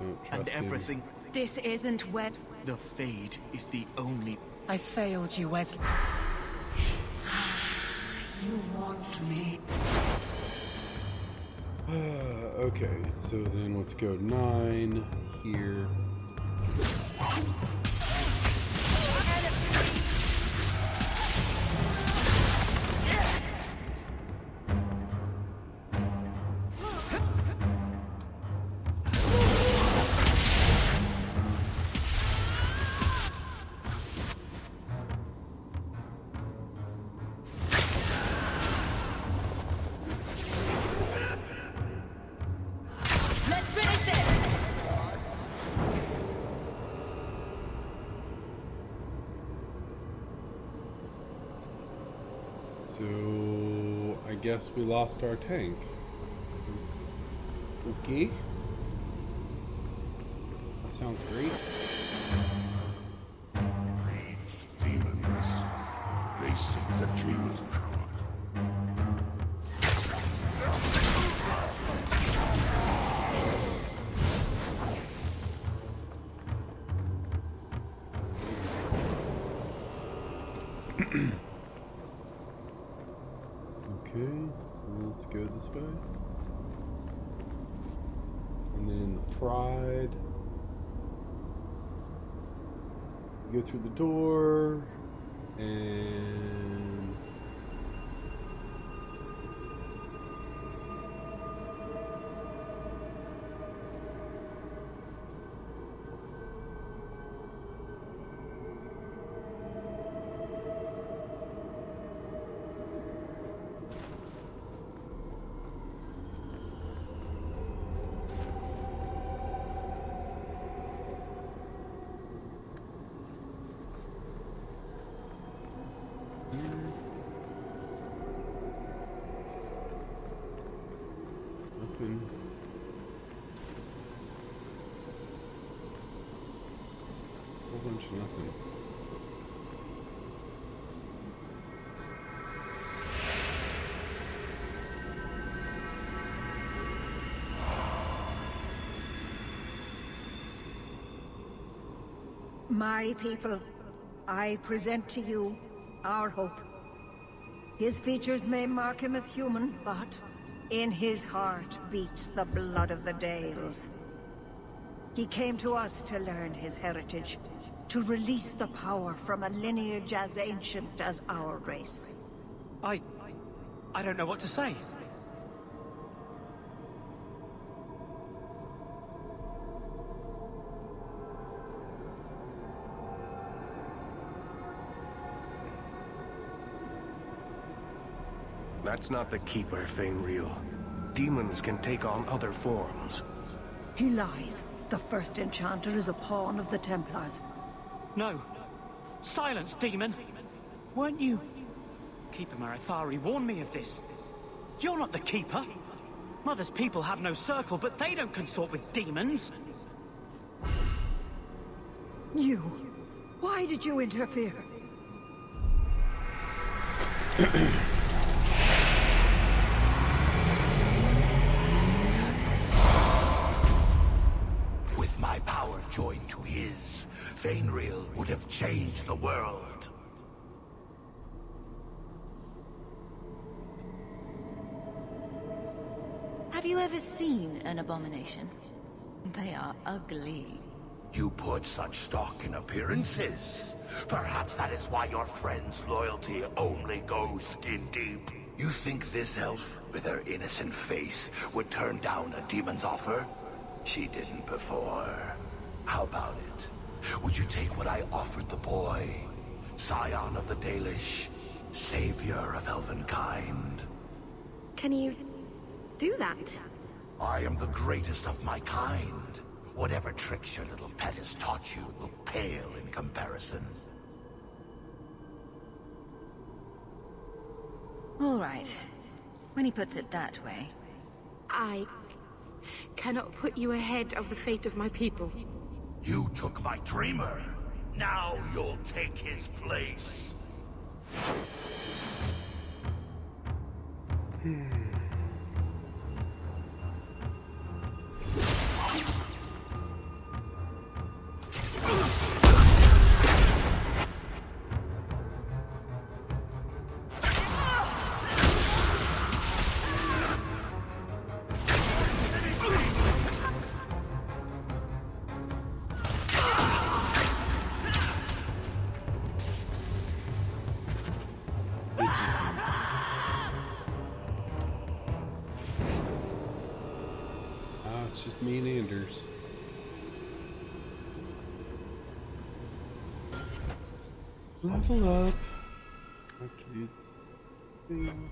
Don't And trust him. everything. This isn't wed. The Fade is the only... I failed you, Wesley. You want me. Okay, so then let's go 9 here. Let's finish this! So I guess we lost our tank. Okay. That sounds great. Demons. They seek the dreamer's power. Okay, so let's go this way. And then the Pride. Go through the door. And... Nothing. Whole bunch of nothing. My people, I present to you our hope. His features may mark him as human, but in his heart beats the blood of the Dales. He came to us to learn his heritage, to release the power from a lineage as ancient as our race. I don't know what to say. That's not the Keeper, Fainreal. Demons can take on other forms. He lies. The first enchanter is a pawn of the Templars. No. Silence, demon! Weren't you... Keeper Marathari warned me of this. You're not the Keeper. Mother's people have no circle, but they don't consort with demons. You. Why did you interfere? With change the world. Have you ever seen an abomination? They are ugly. You put such stock in appearances. Perhaps that is why your friend's loyalty only goes skin deep. You think this elf, with her innocent face, would turn down a demon's offer? She didn't before. How about it? Would you take what I offered the boy? Scion of the Dalish, savior of elvenkind. Can you do that? I am the greatest of my kind. Whatever tricks your little pet has taught you will pale in comparison. All right. When he puts it that way. I cannot put you ahead of the fate of my people. You took my dreamer. Now you'll take his place. It's just me and Anders. Level up. Attributes. Thing.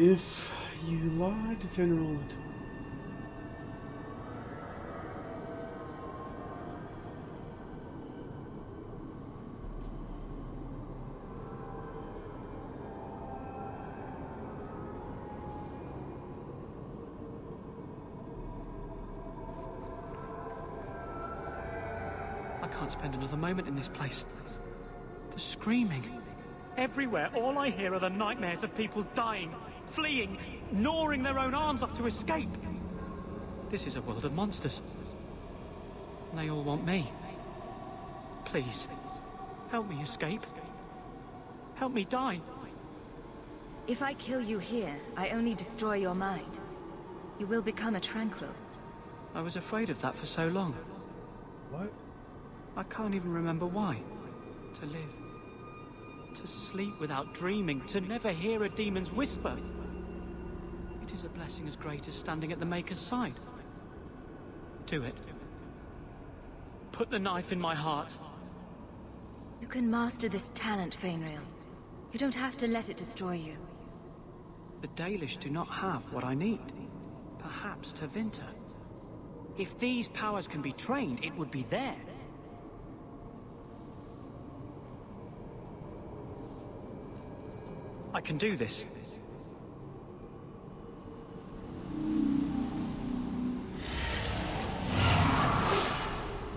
If you lied, Veneral. I can't spend another moment in this place. The screaming. Everywhere, all I hear are the nightmares of people dying, fleeing, gnawing their own arms off to escape. This is a world of monsters. And they all want me. Please, help me escape. Help me die. If I kill you here, I only destroy your mind. You will become a tranquil. I was afraid of that for so long. What? I can't even remember why. To live. To sleep without dreaming, to never hear a demon's whisper. It is a blessing as great as standing at the Maker's side. Do it. Put the knife in my heart. You can master this talent, Fainrail. You don't have to let it destroy you. The Dalish do not have what I need. Perhaps Tevinter. If these powers can be trained, it would be there. I can do this.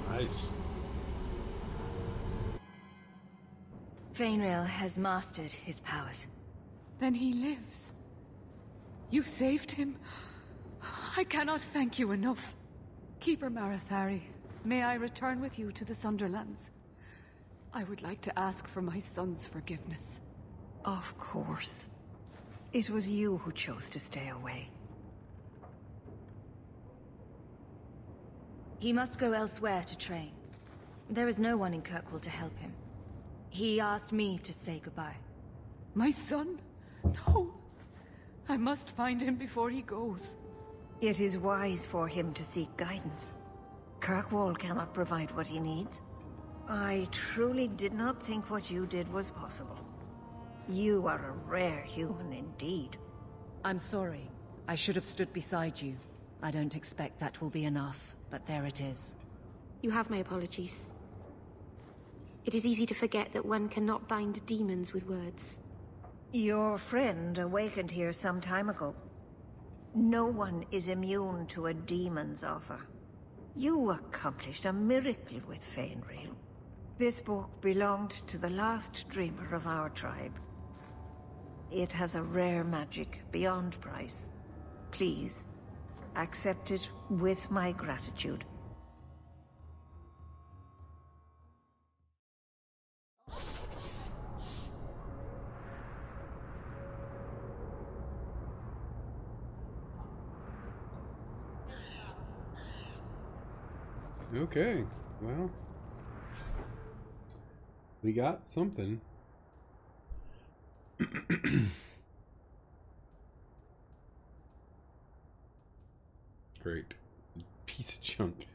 Nice. Fainrail has mastered his powers. Then he lives. You saved him. I cannot thank you enough. Keeper Marathari, may I return with you to the Sunderlands? I would like to ask for my son's forgiveness. Of course. It was you who chose to stay away. He must go elsewhere to train. There is no one in Kirkwall to help him. He asked me to say goodbye. My son? No. I must find him before he goes. It is wise for him to seek guidance. Kirkwall cannot provide what he needs. I truly did not think what you did was possible. You are a rare human indeed. I'm sorry. I should have stood beside you. I don't expect that will be enough, but there it is. You have my apologies. It is easy to forget that one cannot bind demons with words. Your friend awakened here some time ago. No one is immune to a demon's offer. You accomplished a miracle with Fainreal. This book belonged to the last dreamer of our tribe. It has a rare magic beyond price. Please, accept it with my gratitude. Okay, well, we got something. Great. Piece of junk.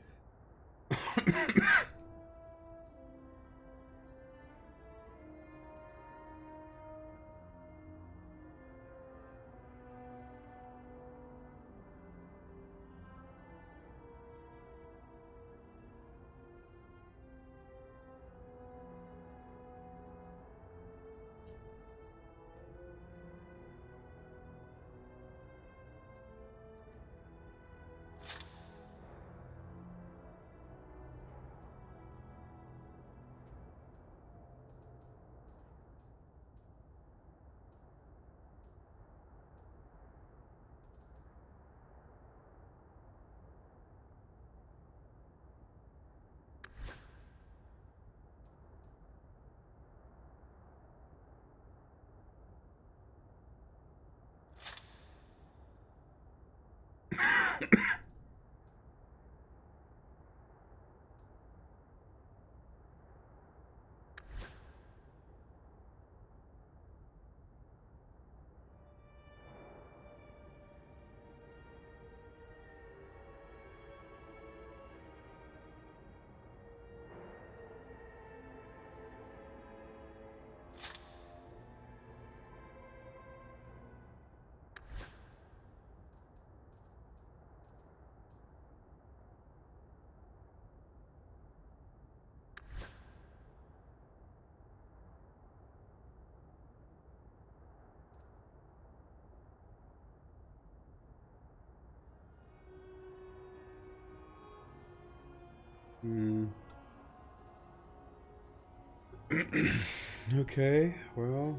Okay, well.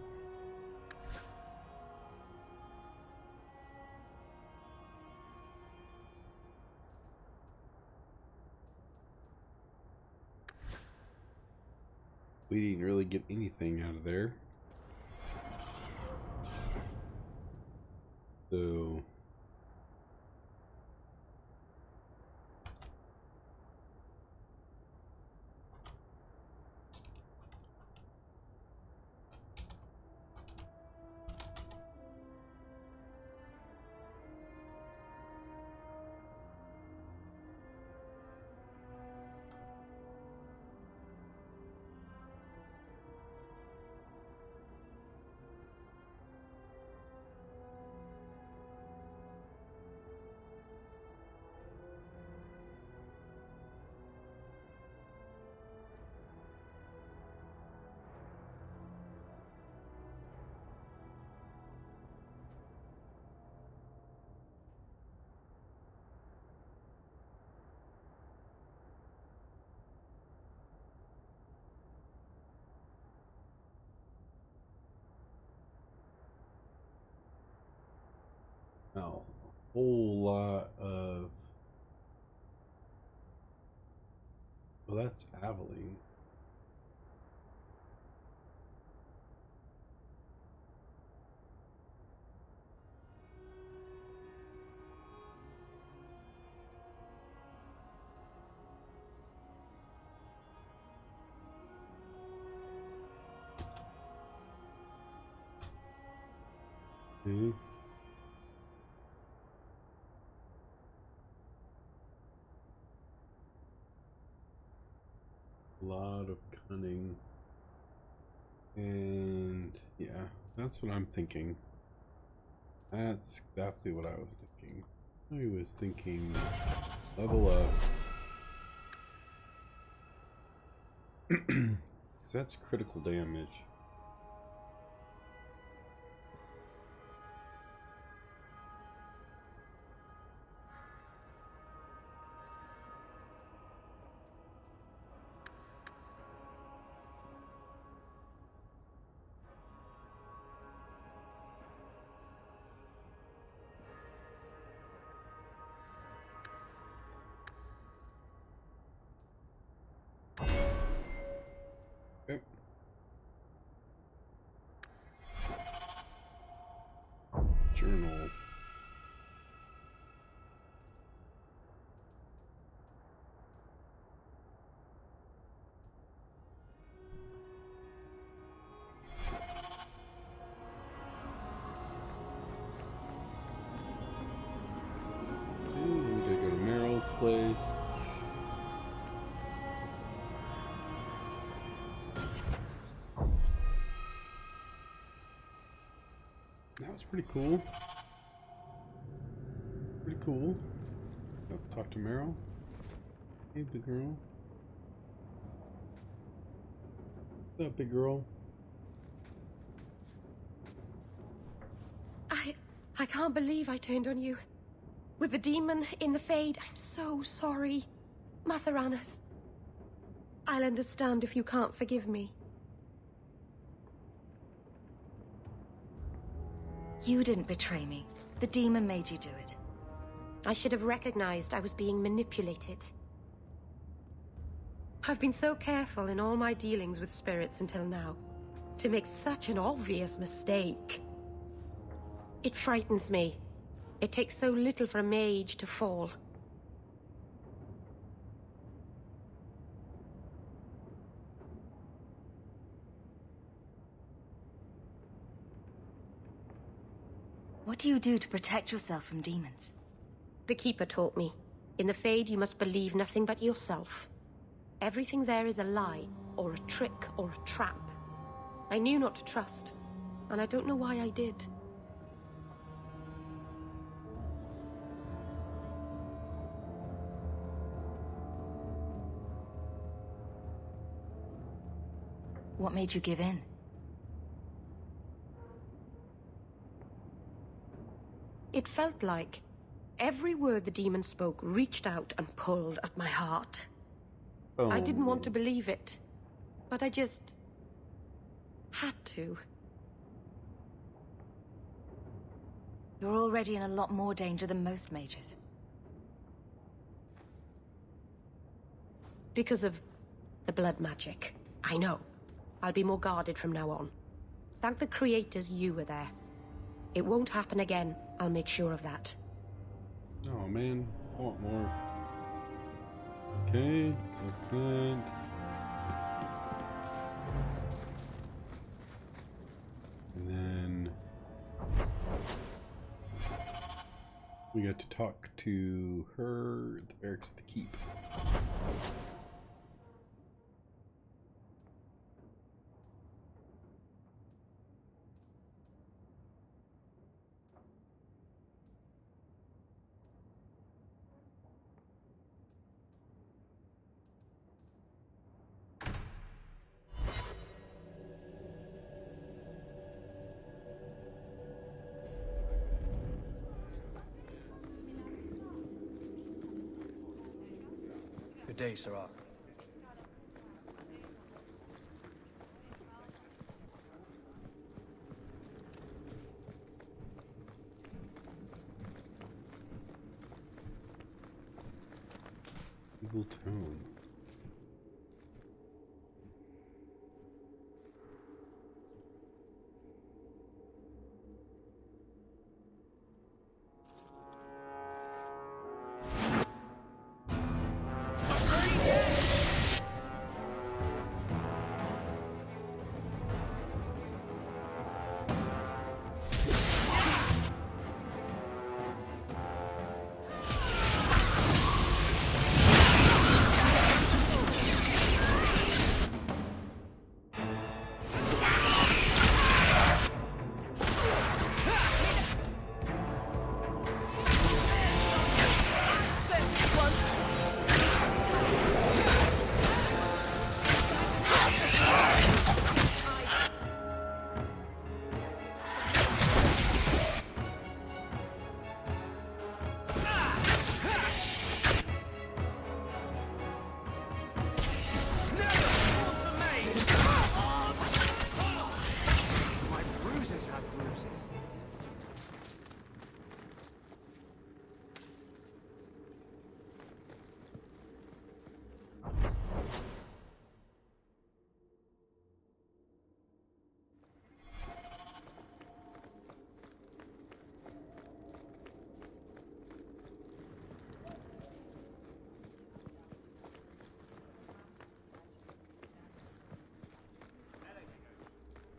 We didn't really get anything out of there. So... Oh, a whole lot of... Well, that's Aveline. See? A lot of cunning. And yeah, that's what I'm thinking. That's exactly what I was thinking. I was thinking level up. Because that's critical damage. That's pretty cool. Pretty cool. Let's talk to Meryl. Hey, big girl. What's up, big girl? I can't believe I turned on you. With the demon in the Fade, I'm so sorry. Masaranas. I'll understand if you can't forgive me. You didn't betray me. The demon made you do it. I should have recognized I was being manipulated. I've been so careful in all my dealings with spirits until now. To make such an obvious mistake. It frightens me. It takes so little for a mage to fall. What do you do to protect yourself from demons? The Keeper taught me. In the Fade, you must believe nothing but yourself. Everything there is a lie, or a trick, or a trap. I knew not to trust, and I don't know why I did. What made you give in? It felt like every word the demon spoke reached out and pulled at my heart. Oh. I didn't want to believe it, but I just had to. You're already in a lot more danger than most mages. Because of the blood magic. I know. I'll be more guarded from now on. Thank the creators you were there. It won't happen again. I'll make sure of that. Oh man, I want more. Okay, that's that. And then we got to talk to her at the barracks at the keep. Good day, Sirach. Evil tone.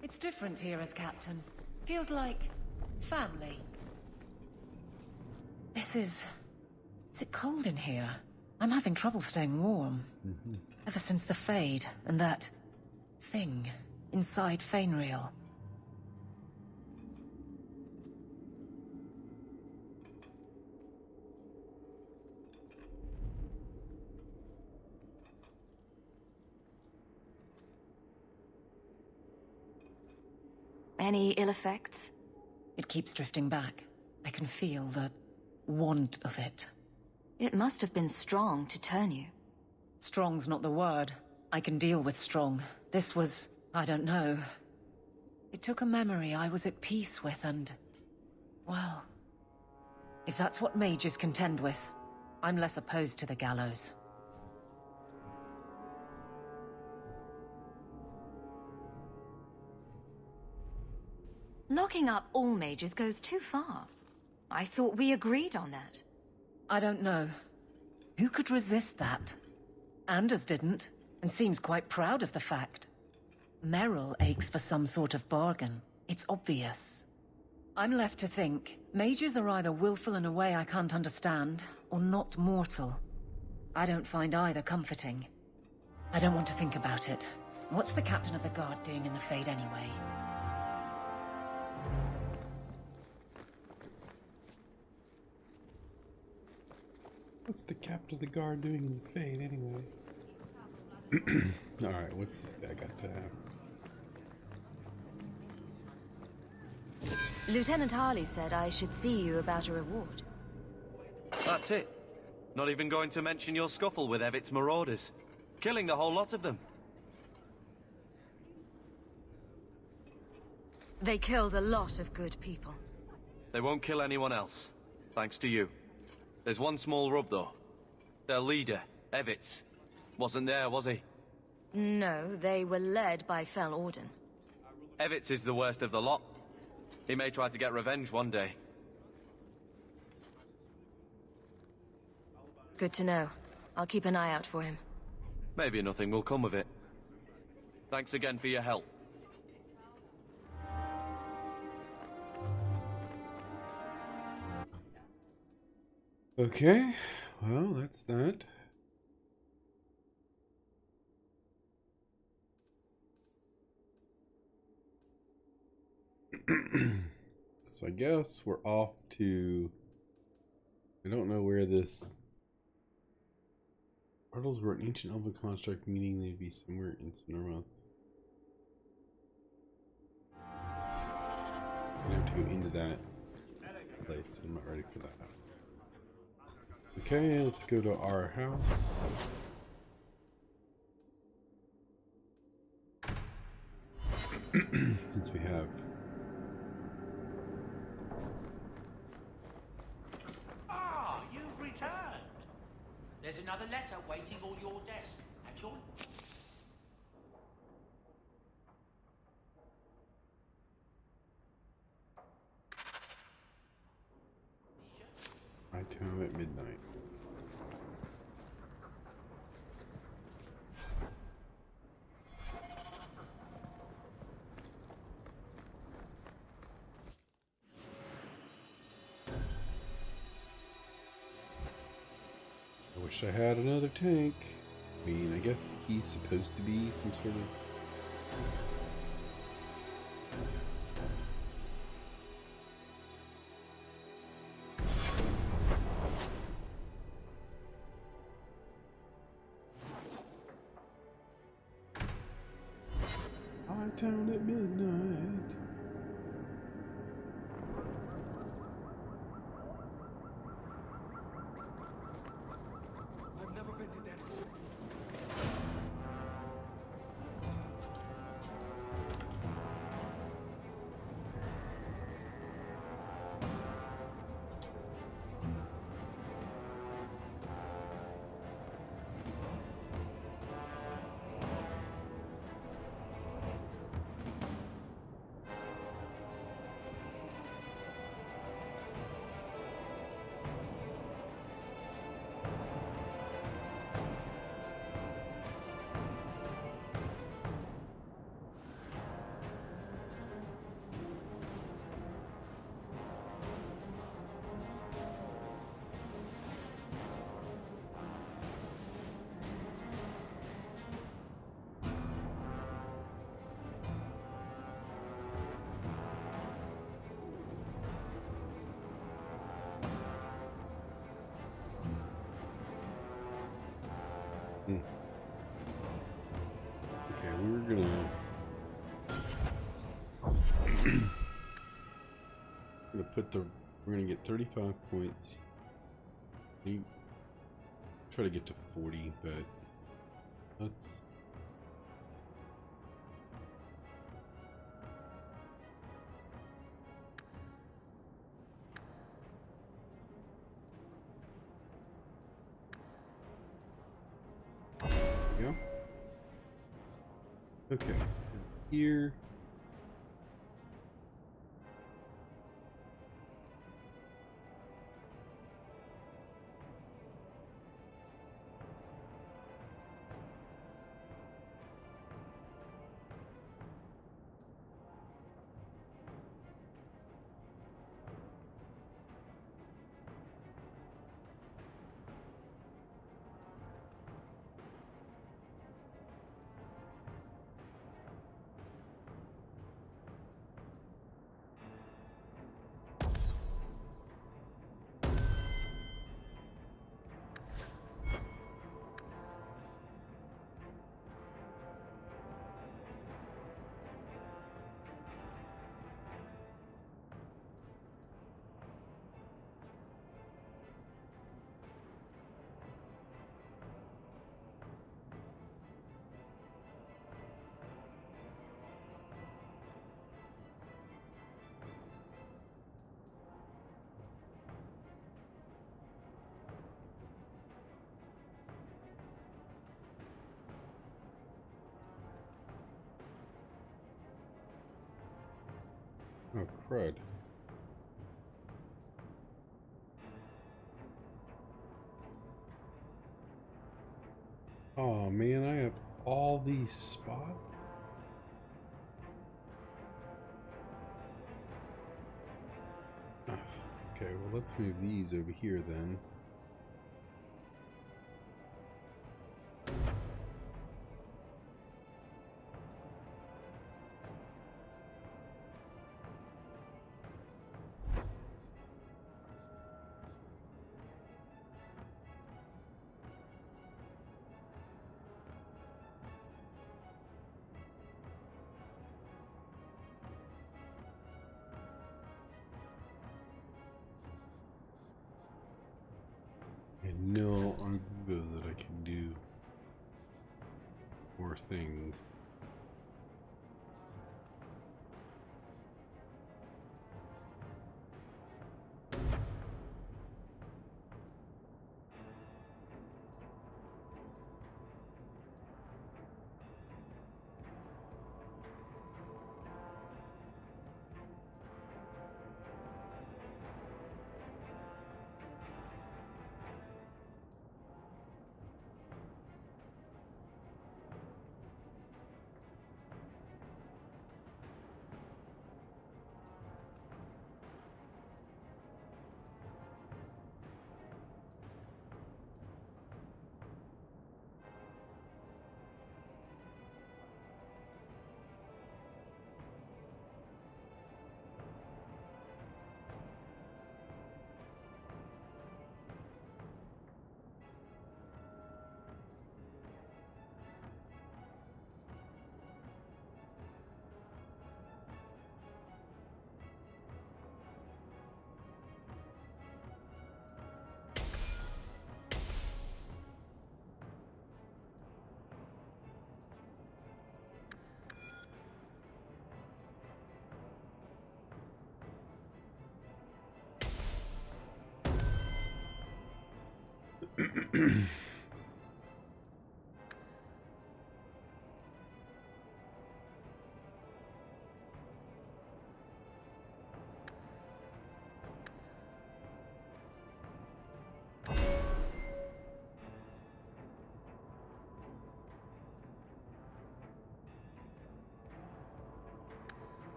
It's different here as captain. Feels like family. Is it cold in here? I'm having trouble staying warm. Ever since the Fade and that thing inside Fainreal. Any ill effects? It keeps drifting back. I can feel the want of it. It must have been strong to turn you. Strong's not the word. I can deal with strong. This was, I don't know. It took a memory I was at peace with and... well... if that's what mages contend with, I'm less opposed to the gallows. Locking up all mages goes too far. I thought we agreed on that. I don't know. Who could resist that? Anders didn't, and seems quite proud of the fact. Merrill aches for some sort of bargain. It's obvious. I'm left to think, mages are either willful in a way I can't understand, or not mortal. I don't find either comforting. I don't want to think about it. What's the captain of the guard doing in the Fade anyway? What's the captain of the guard doing in the Fade anyway? Alright, what's this guy got to have? Lieutenant Harley said I should see you about a reward. That's it. Not even going to mention your scuffle with Evit's marauders. Killing the whole lot of them. They killed a lot of good people. They won't kill anyone else. Thanks to you. There's one small rub, though. Their leader, Evitz, wasn't there, was he? No, they were led by Fel Orden. Evitz is the worst of the lot. He may try to get revenge one day. Good to know. I'll keep an eye out for him. Maybe nothing will come of it. Thanks again for your help. Okay, well, that's that. So I guess we're off to... I don't know where this... Portals were an ancient elven construct, meaning they'd be somewhere in Cineroth. I'm gonna have to go into that place. I'm not ready for that. Okay, let's go to our house. Since we have... Ah, you've returned. There's another letter waiting on your desk. At your... My town at midnight. I wish I had another tank. I mean, I guess he's supposed to be some sort of... High town at midnight. I've never been to that. Okay, we're gonna... We're gonna get 35 points. Try to get to 40, but let's. There we go. Okay, here. Oh, crud. Oh man, I have all these spots. Okay, well let's move these over here then. I know on Google that I can do more things.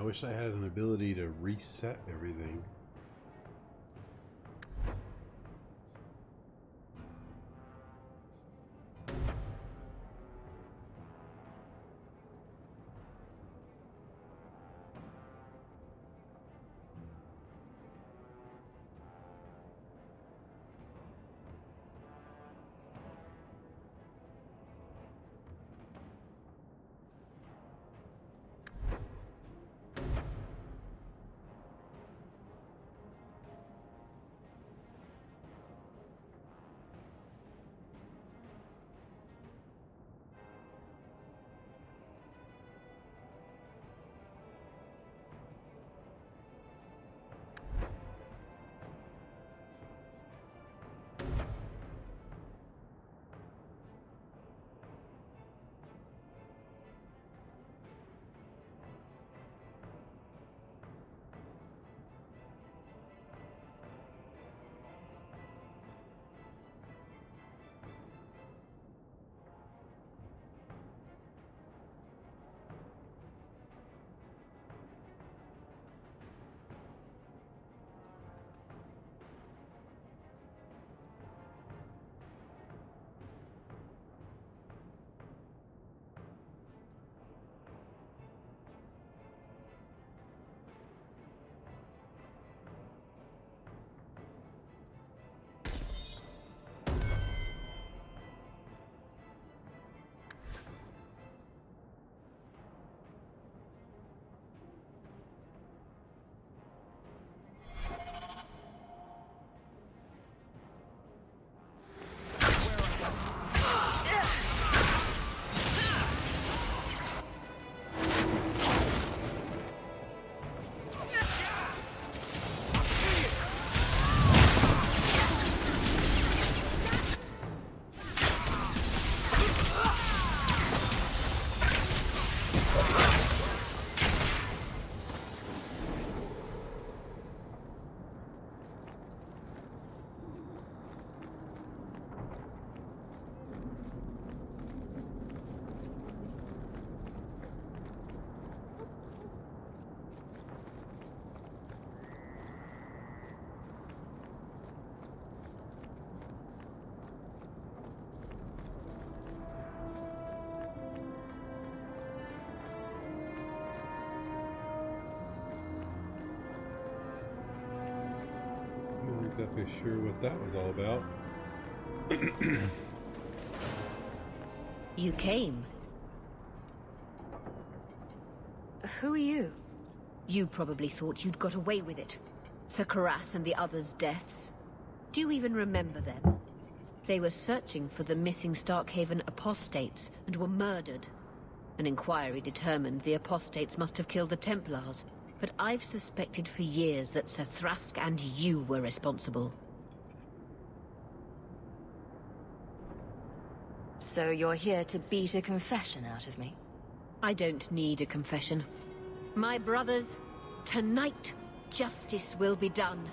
wish I had an ability to reset everything. Exactly sure what that was all about. You came. Who are you? You probably thought you'd got away with it. Sir Karas and the others' deaths. Do you even remember them? They were searching for the missing Starkhaven apostates and were murdered. An inquiry determined the apostates must have killed the Templars. But I've suspected for years that Sir Thrask and you were responsible. So you're here to beat a confession out of me? I don't need a confession. My brothers, tonight, justice will be done.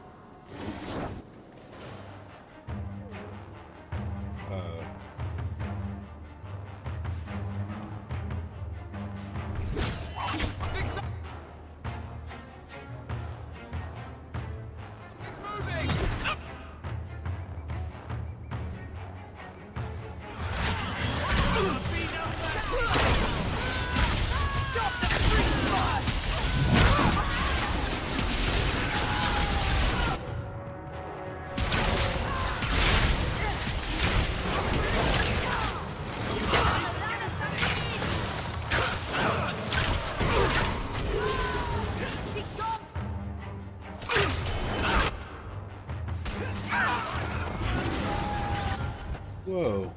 Whoa.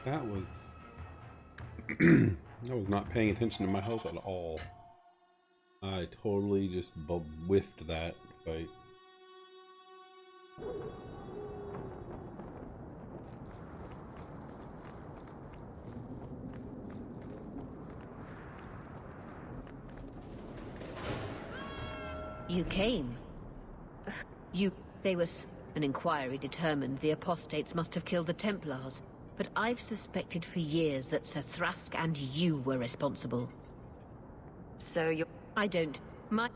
That was... I was not paying attention to my health at all. I totally just whiffed that fight. You came. They were... An inquiry determined the apostates must have killed the Templars. But I've suspected for years that Sir Thrask and you were responsible. So you're... I don't. My...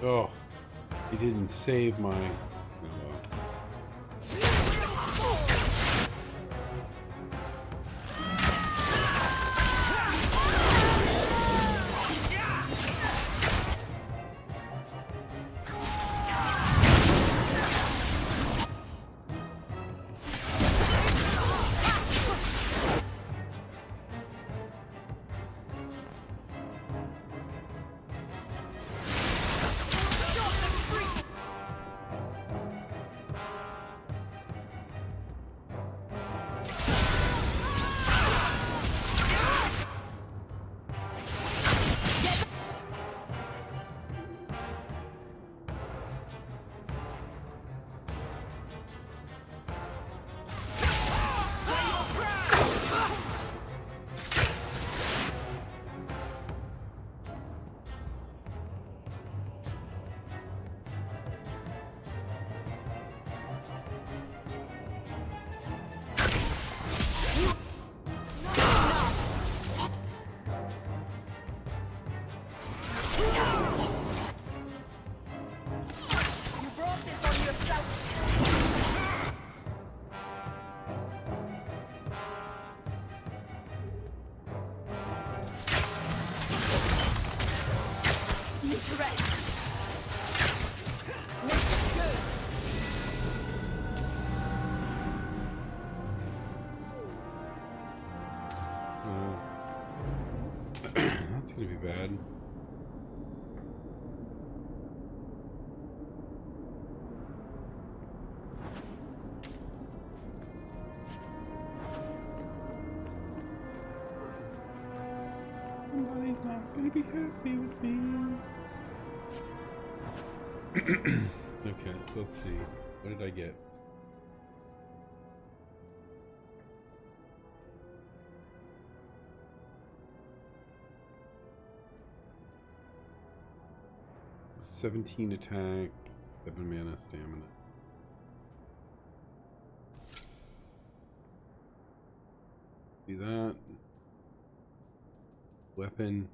Oh, he didn't save my... Oh, well. That's gonna be bad. Somebody's not gonna be happy with me. Okay, so let's see. What did I get? $17 attack, 7 mana, stamina. Do that. Weapon.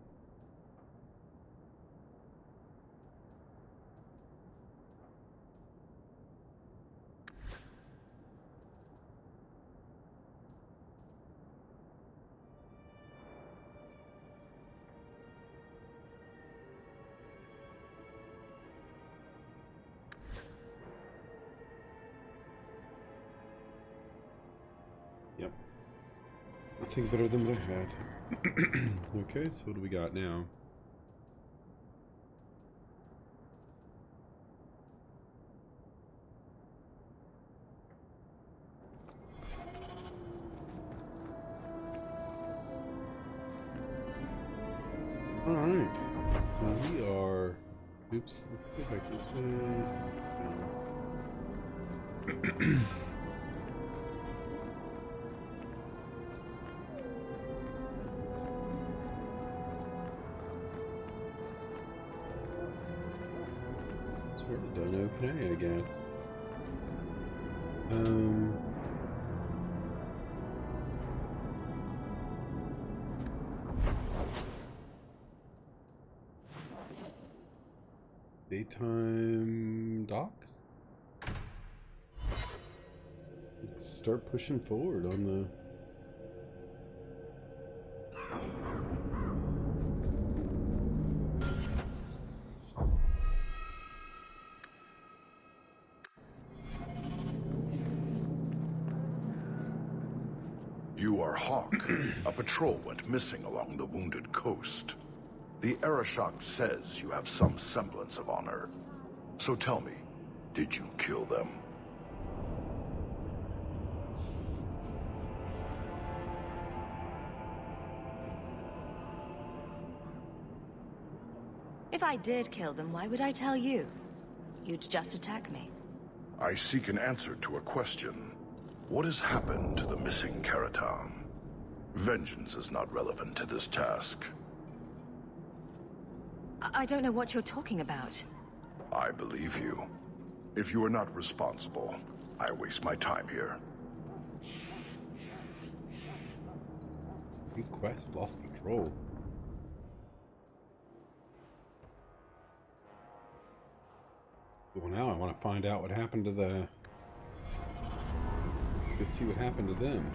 Yep. Nothing better than what I had. Okay, so what do we got now? Alright, so we are Oops, let's go back this way. Sort of done okay, I guess. Daytime docks? Let's start pushing forward on the... You are Hawk. A patrol went missing along the wounded coast. The Arashok says you have some semblance of honor. So tell me, did you kill them? If I did kill them, why would I tell you? You'd just attack me. I seek an answer to a question. What has happened to the missing Karatam? Vengeance is not relevant to this task. I don't know what you're talking about. I believe you. If you are not responsible, I waste my time here. Request lost patrol. Well, now I want to find out what happened to the... Let's go see what happened to them.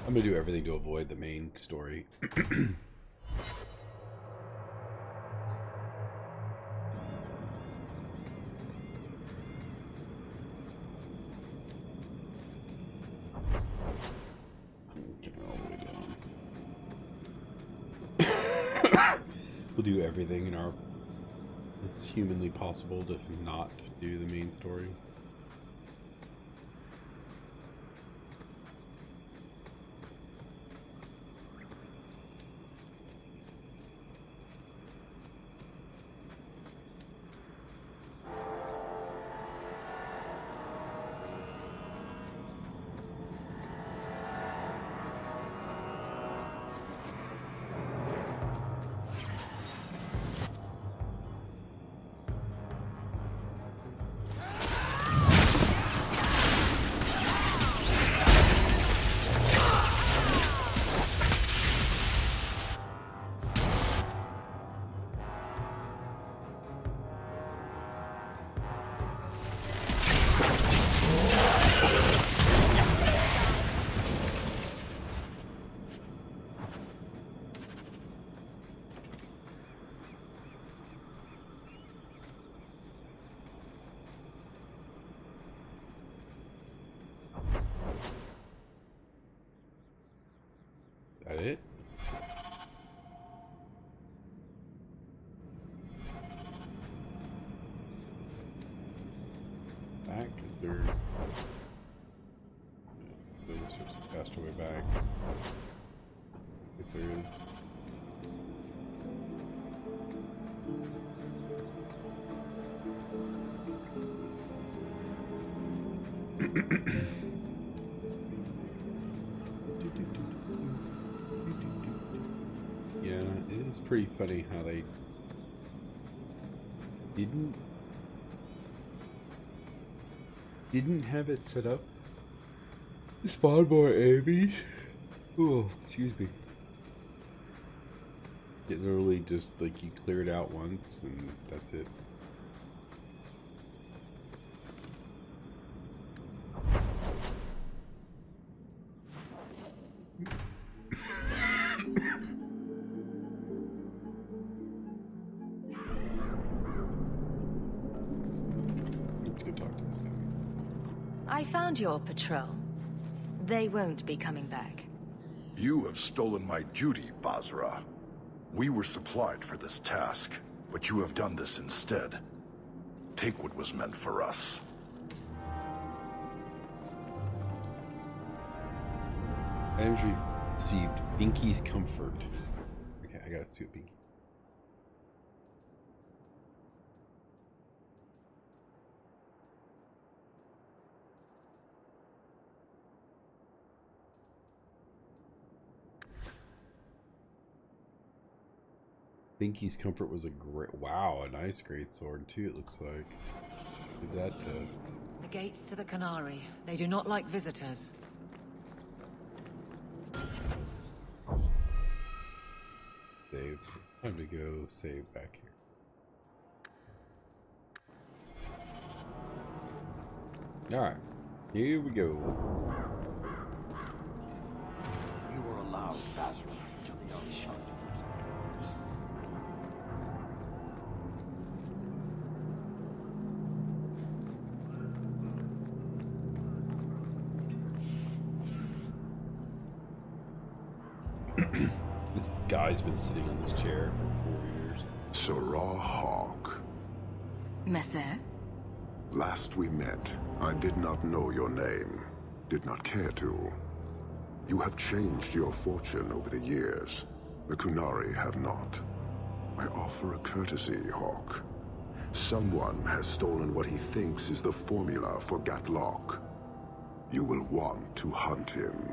I'm going to do everything to avoid the main story. We'll do everything in our... It's humanly possible to not do the main story. That it? Back? Is there... There's a faster way back. If there is. Yeah, it is pretty funny how they didn't have it set up to spawn more enemies. Oh, excuse me. It literally just like you clear it out once and that's it. Let's go talk to this guy. I found your patrol. They won't be coming back. You have stolen my duty, Basra. We were supplied for this task, but you have done this instead. Take what was meant for us. Items received. Binky's Comfort. Okay, I gotta see what Binky. Binky's Comfort was a great, wow, a nice great sword too, it looks like. Did that, The gates to the Canary. They do not like visitors. Save. It's time to go save back here. Alright, here we go. You were allowed Basra until the young shot. This guy's been sitting on this chair for 4 years. Sarah Hawk. Messer? Last we met, I did not know your name. Did not care to. You have changed your fortune over the years. The Kunari have not. I offer a courtesy, Hawk. Someone has stolen what he thinks is the formula for Gatlock. You will want to hunt him.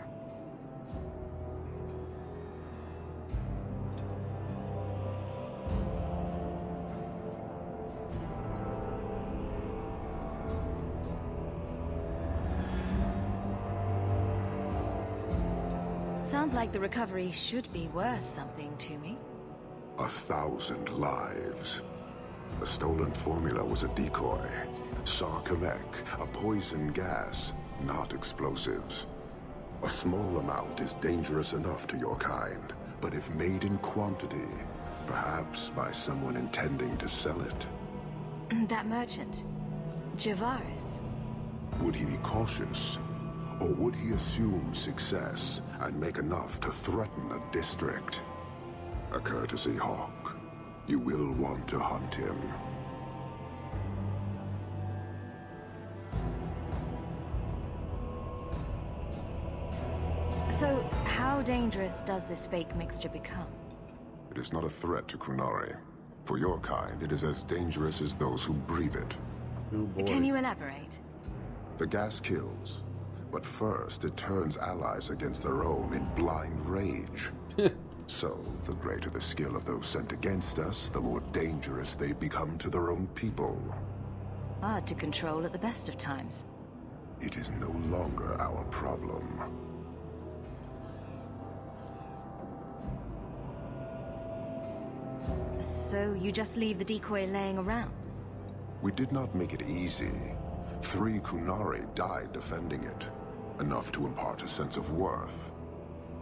Sounds like the recovery should be worth something to me. 1,000 lives. The stolen formula was a decoy. Sarkamek, a poison gas, not explosives. A small amount is dangerous enough to your kind, but if made in quantity, perhaps by someone intending to sell it. That merchant, Javaris. Would he be cautious? Or would he assume success and make enough to threaten a district? A courtesy, Hawk. You will want to hunt him. So, how dangerous does this fake mixture become? It is not a threat to Kunari. For your kind, it is as dangerous as those who breathe it. Can you elaborate? The gas kills. But first, it turns allies against their own in blind rage. So, the greater the skill of those sent against us, the more dangerous they become to their own people. Hard to control at the best of times. It is no longer our problem. So you just leave the decoy laying around? We did not make it easy. 3 Kunari died defending it. Enough to impart a sense of worth.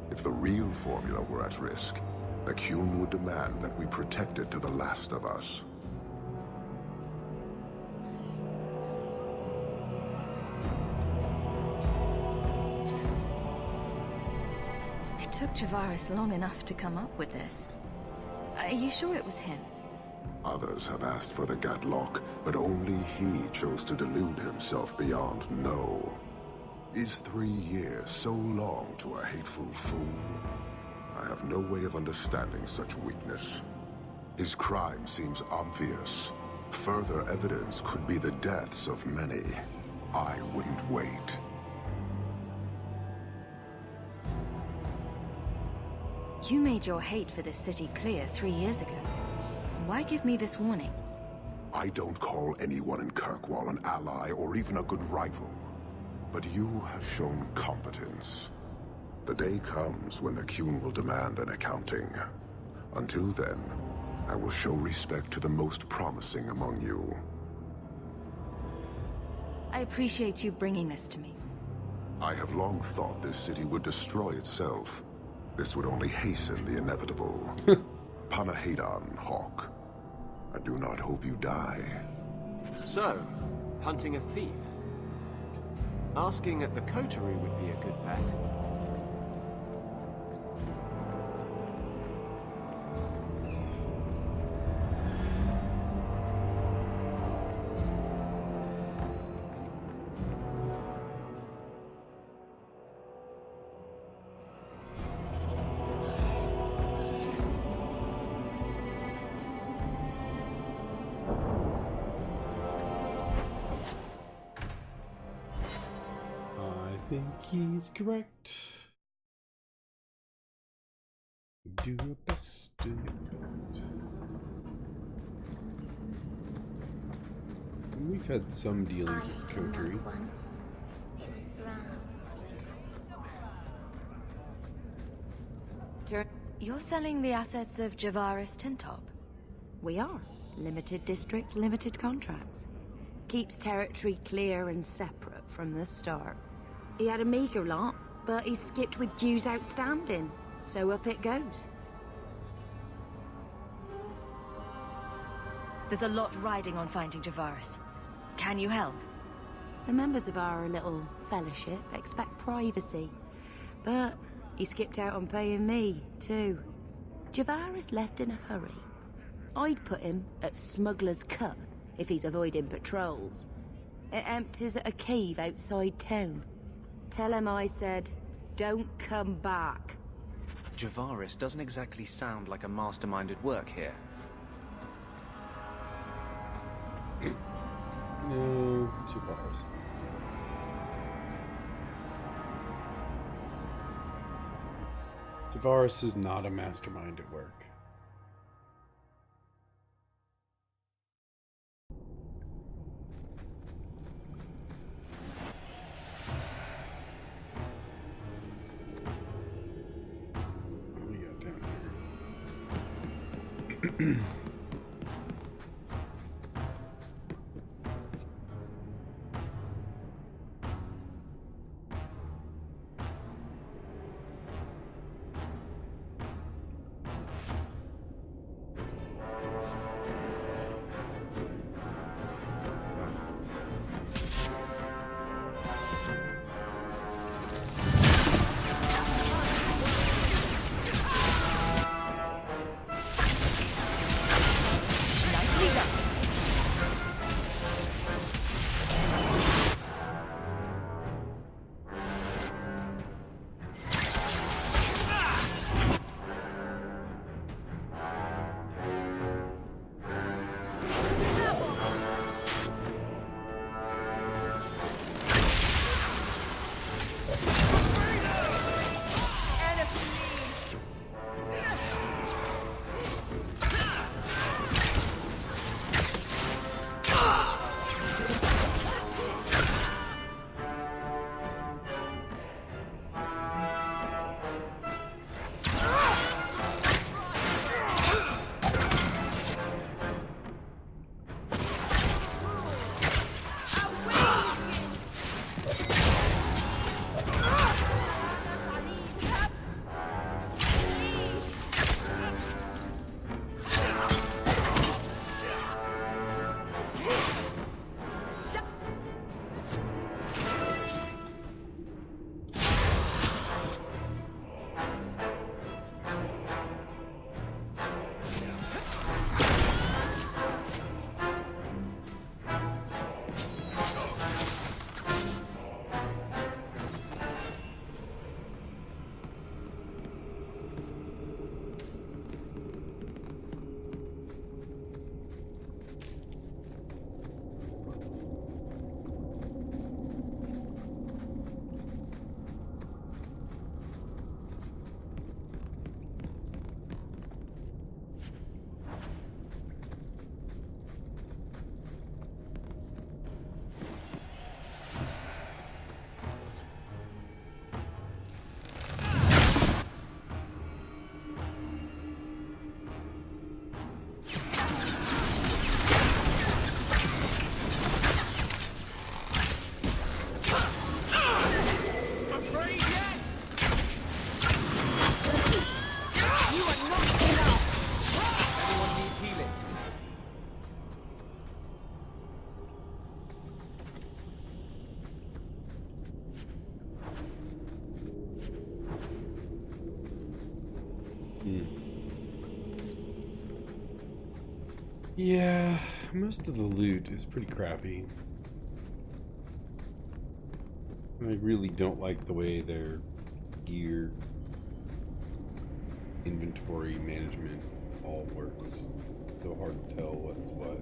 If the real formula were at risk, the Qun would demand that we protect it to the last of us. It took Javaris long enough to come up with this. Are you sure it was him? Others have asked for the Gatlock, but only he chose to delude himself beyond no. Is 3 years so long to a hateful fool? I have no way of understanding such weakness. His crime seems obvious. Further evidence could be the deaths of many. I wouldn't wait. You made your hate for this city clear 3 years ago. Why give me this warning? I don't call anyone in Kirkwall an ally or even a good rival. But you have shown competence. The day comes when the Qun will demand an accounting. Until then, I will show respect to the most promising among you. I appreciate you bringing this to me. I have long thought this city would destroy itself. This would only hasten the inevitable. Panahadan, Hawk. I do not hope you die. So, hunting a thief. Asking at the coterie would be a good bet. think he's correct. Do your best, do your best. We've had some dealings with Coterie. You're selling the assets of Javaris Tintop? We are. Limited districts, limited contracts. Keeps territory clear and separate from the start. He had a meager lot, but he skipped with dues outstanding. So up it goes. There's a lot riding on finding Javaris. Can you help? The members of our little fellowship expect privacy. But he skipped out on paying me, too. Javaris left in a hurry. I'd put him at Smuggler's Cut if he's avoiding patrols. It empties at a cave outside town. Tell him I said, don't come back. Javaris doesn't exactly sound like a mastermind at work here. No, Javaris. Javaris is not a mastermind at work. What do we got down here? Yeah, most of the loot is pretty crappy. I really don't like the way their gear inventory management all works. It's so hard to tell what's what.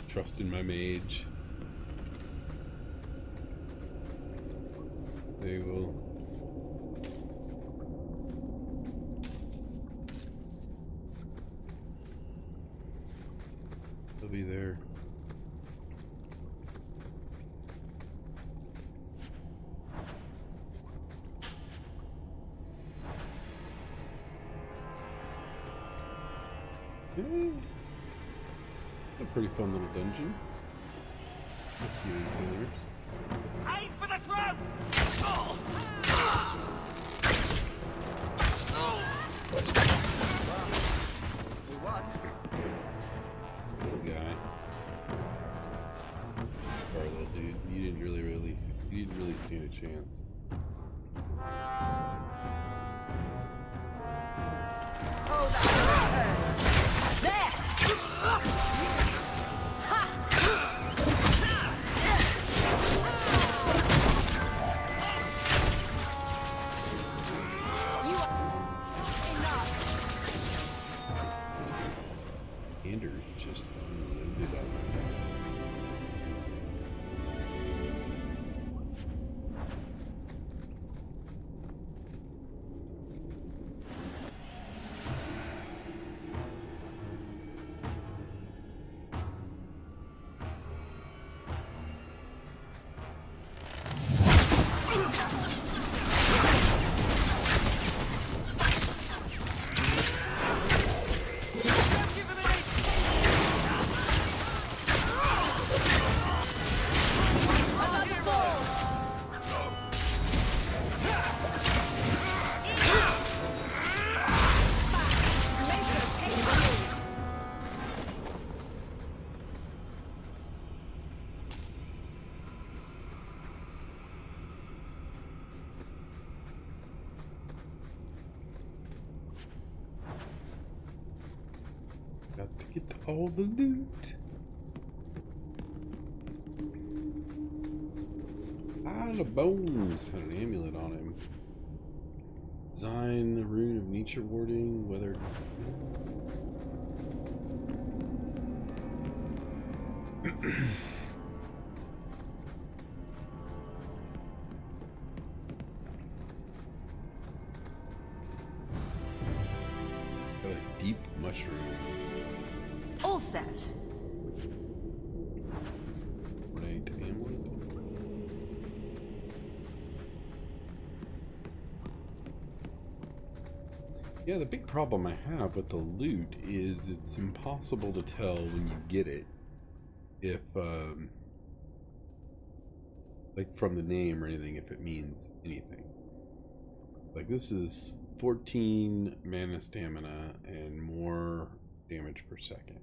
Trust in my mage. They will. They'll be there. Okay. A pretty fun little dungeon. Let's see anything there. Aim for the throat! Oh. We won. Little guy. Sorry, little dude. You didn't really stand a chance. Oh, that's there! Anders just unloaded on me. Got to get all the loot. Pile of bones. Had an amulet on him. Design the rune of nature warding. Weather. Got a deep mushroom. All set. Ornate amulet. Yeah, the big problem I have with the loot is it's impossible to tell when you get it if, like from the name or anything, if it means anything. Like this is 14 mana stamina and more damage per second.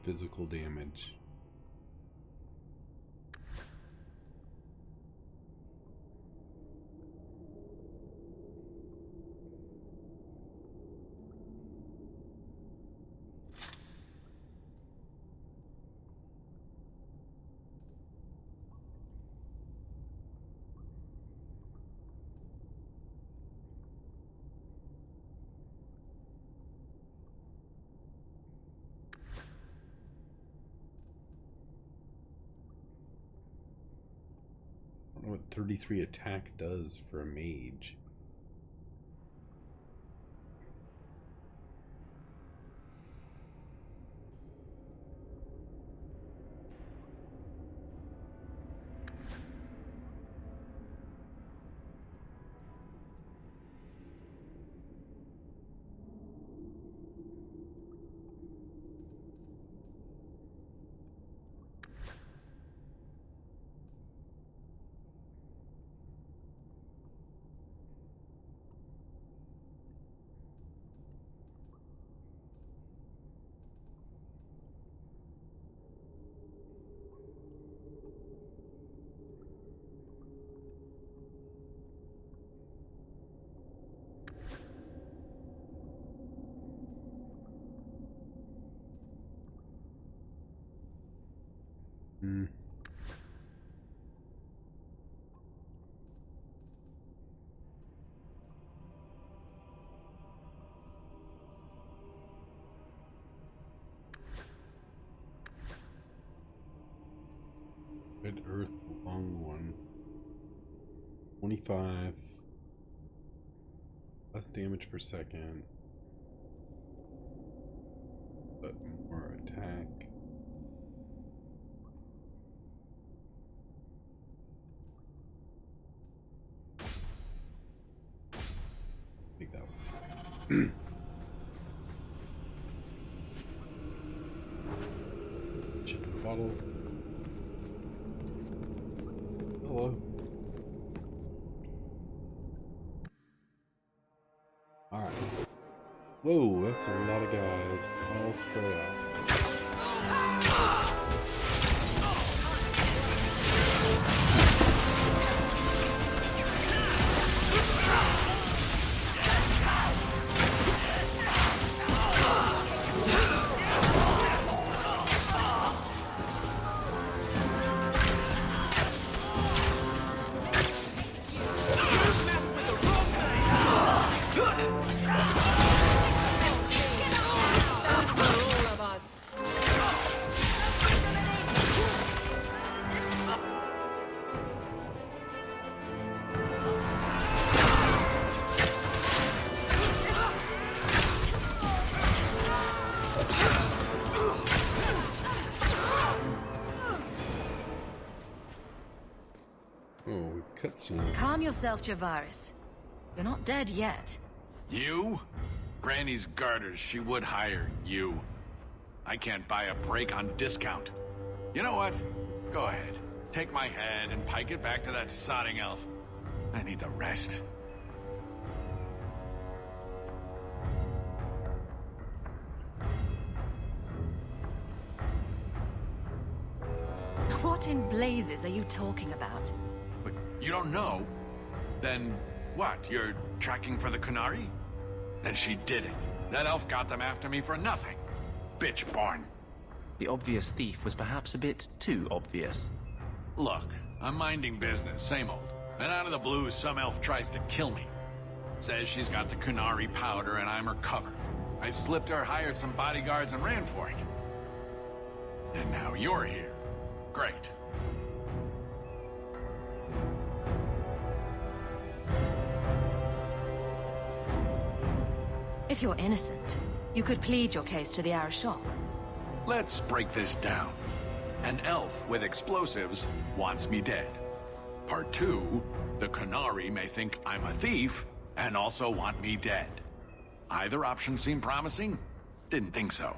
Physical damage. I don't know what 33 attack does for a mage. Hmm. Red Earth, long one. 25. Less damage per second. But more attack. Take that one. Chip in a bottle. Hello. Alright. Whoa, that's a lot of guys all spread out. Calm yourself, Javaris. You're not dead yet. You? Granny's garters, she would hire you. I can't buy a break on discount. You know what? Go ahead. Take my head and pike it back to that sodding elf. I need the rest. What in blazes are you talking about? But you don't know? Then what? You're tracking for the Qunari? Then she did it. That elf got them after me for nothing. Bitch born. The obvious thief was perhaps a bit too obvious. Look, I'm minding business, same old. And out of the blue, some elf tries to kill me. Says she's got the Qunari powder and I'm her cover. I slipped her, hired some bodyguards, and ran for it. And now you're here. Great. If you're innocent, you could plead your case to the Arashok. Let's break this down. An elf with explosives wants me dead. Part 2, the Qunari may think I'm a thief and also want me dead. Either option seem promising? Didn't think so.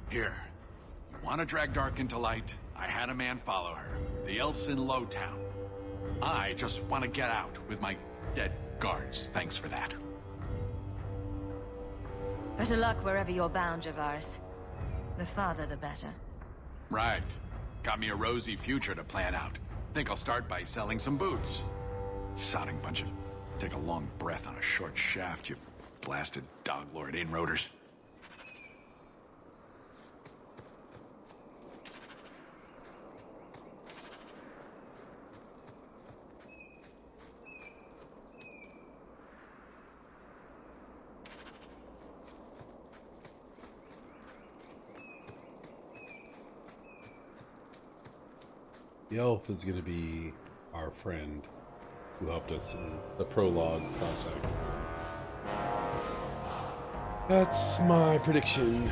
Here, you want to drag Dark into light? I had a man follow her. The elf's in Lowtown. I just want to get out with my dead guards. Thanks for that. Better luck wherever you're bound, Javaris. The farther, the better. Right. Got me a rosy future to plan out. Think I'll start by selling some boots. Sodding bunch of... Take a long breath on a short shaft, you blasted dog-lord inroaders. The elf is going to be our friend who helped us in the prologue / act. That's my prediction.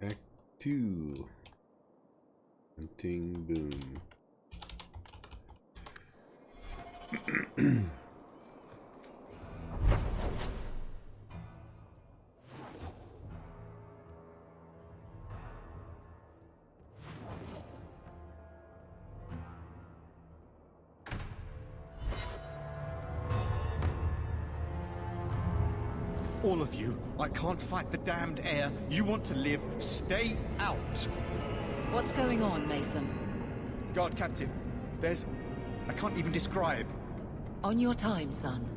Act 2. Hunting boom. All of you, I can't fight the damned air. You want to live, stay out. What's going on, Mason? God, Captain, there's... I can't even describe. On your time, son.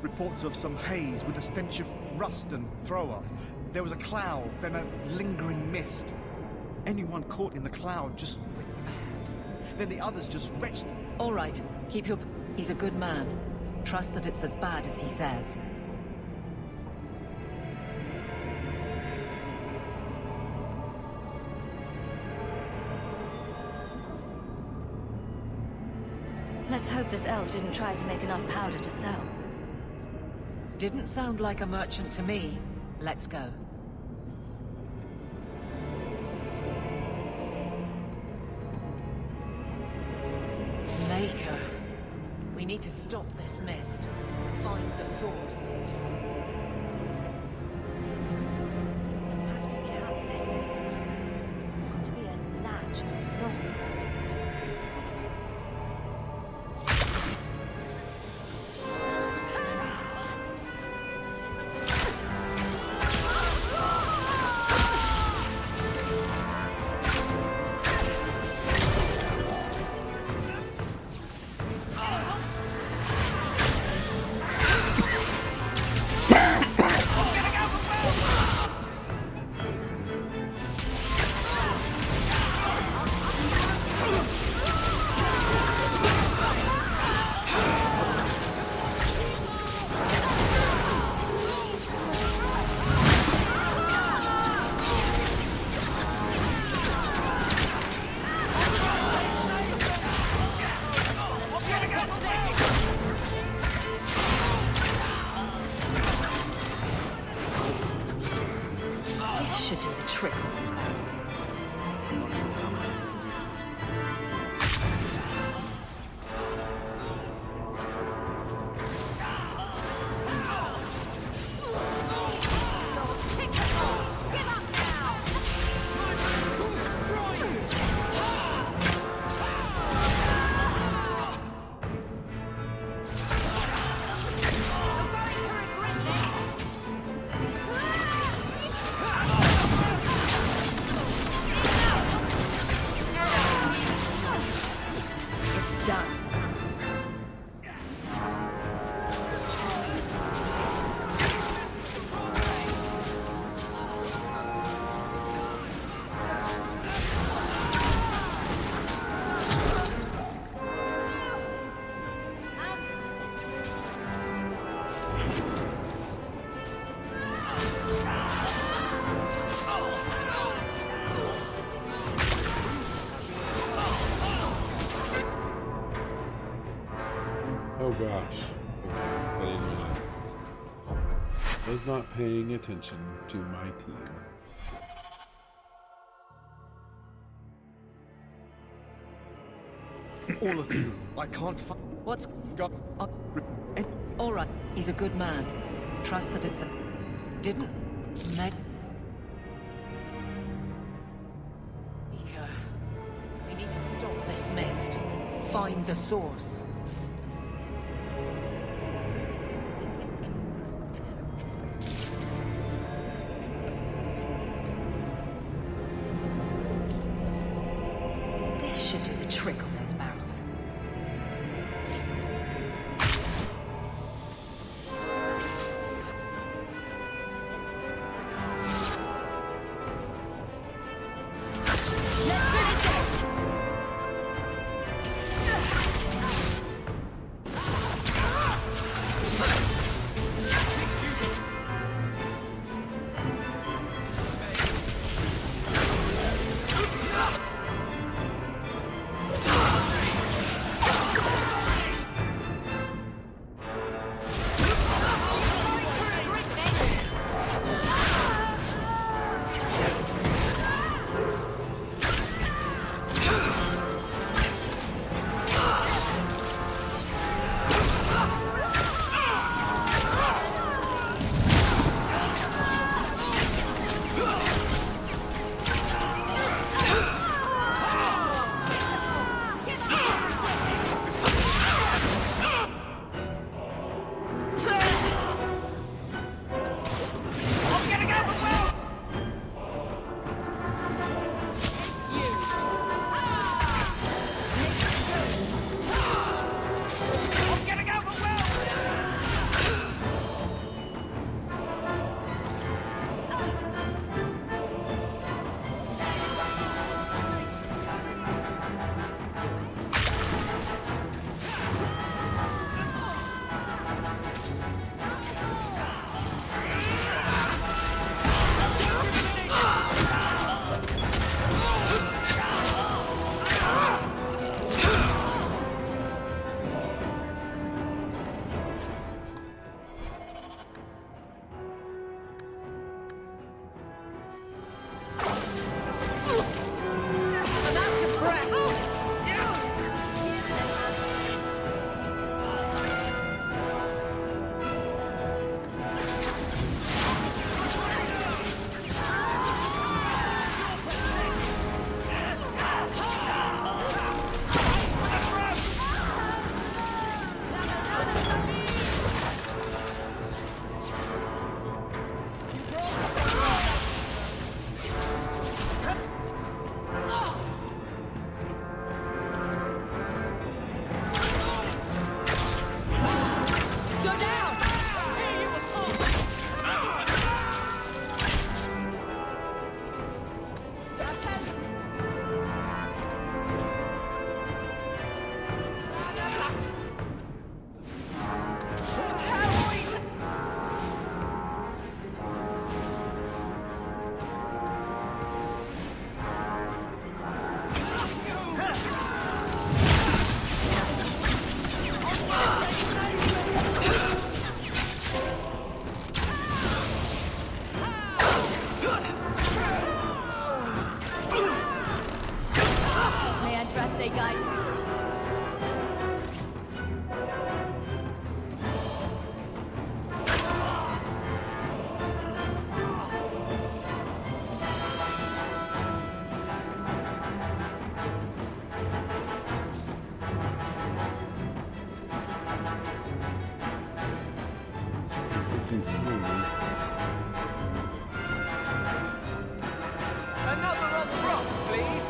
Reports of some haze with a stench of rust and throw-up. There was a cloud, then a lingering mist. Anyone caught in the cloud just went mad. Then the others just wretched. All right, keep your... He's a good man. Trust that it's as bad as he says. Let's hope this elf didn't try to make enough powder to sell. Didn't sound like a merchant to me. Let's go. Maker. We need to stop this mist. Find the source. Have to get up this thing. It's got to be a latch or lock. Should do the trick on these barrels. Oh gosh. Okay, I didn't realize. Was not paying attention to my team. All of you, I can't fight. What's... God. All right, he's a good man. Trust that it's a... Didn't... Meg... Mika, we need to stop this mist. Find the source. This should do the trick on those barrels. May I trust they guide you? Another on the rocks, please.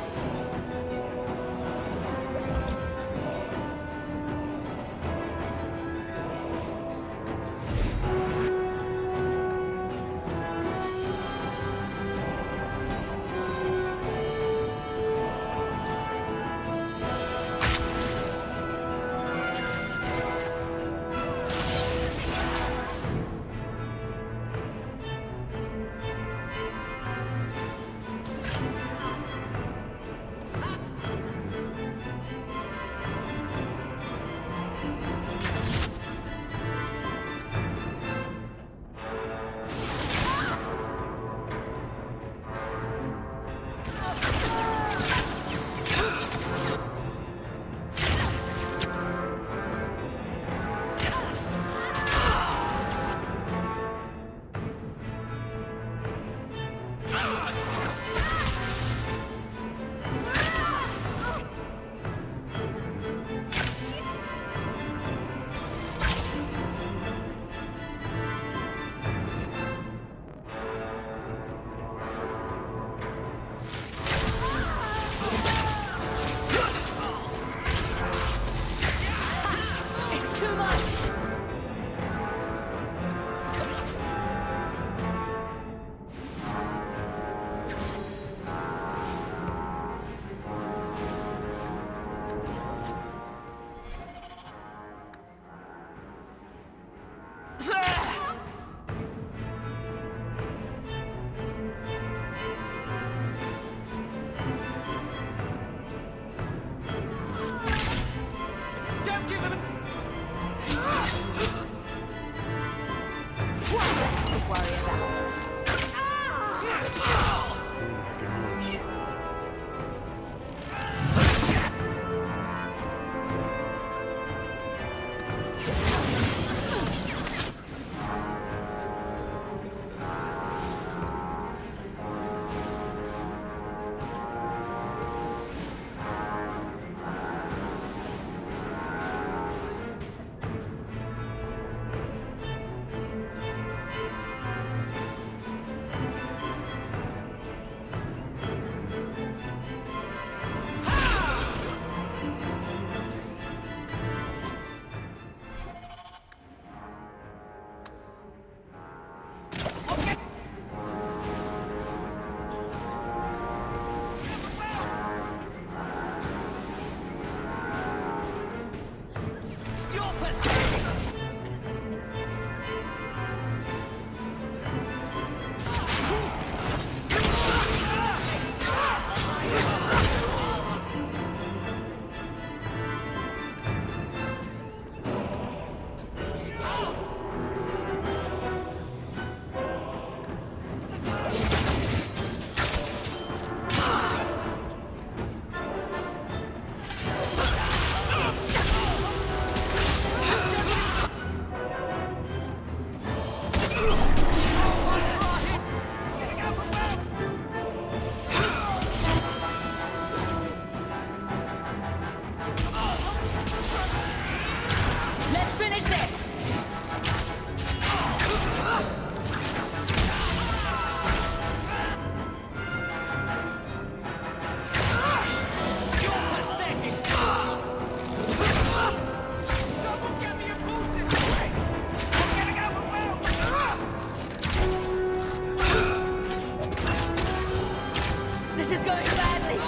is going badly.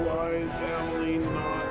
Why is Ellie not?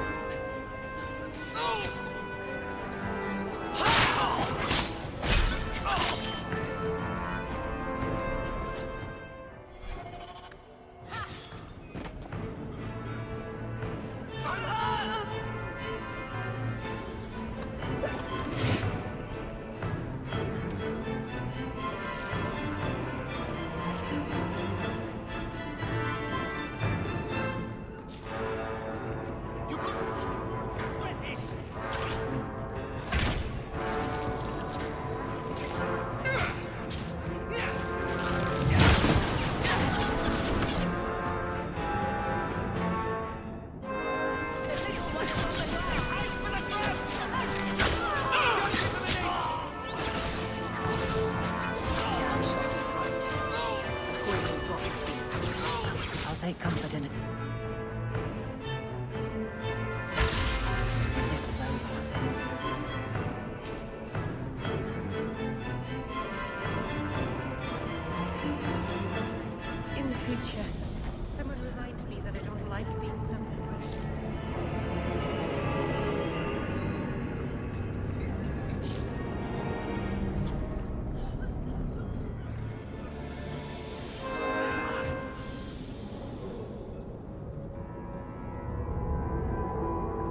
I'll take comfort in it. This is over. In the future, someone remind me that I don't like being punished.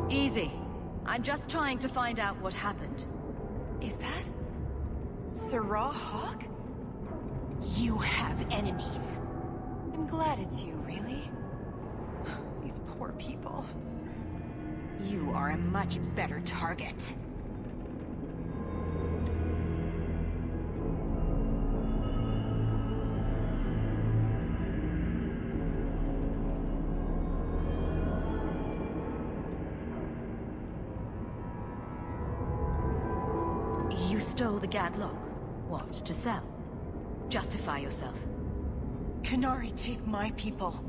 Easy. I'm just trying to find out what happened. Is that Sirrah Hawk? You have enemies. I'm glad it's you, really. These poor people. You are a much better target. You stole the Gadlock. What, to sell? Justify yourself. Canary take my people.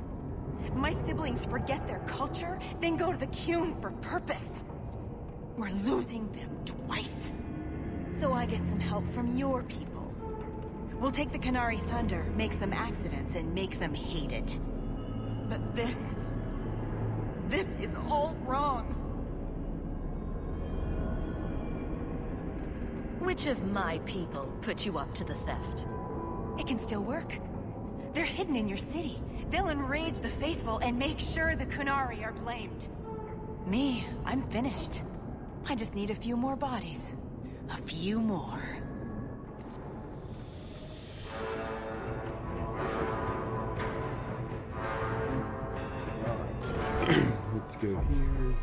My siblings forget their culture, then go to the Qun for purpose. We're losing them twice. So I get some help from your people. We'll take the Canary Thunder, make some accidents, and make them hate it. But this is all wrong. Which of my people put you up to the theft? It can still work. They're hidden in your city. They'll enrage the faithful and make sure the Kunari are blamed. Me, I'm finished. I just need a few more bodies. A few more. Let's go here.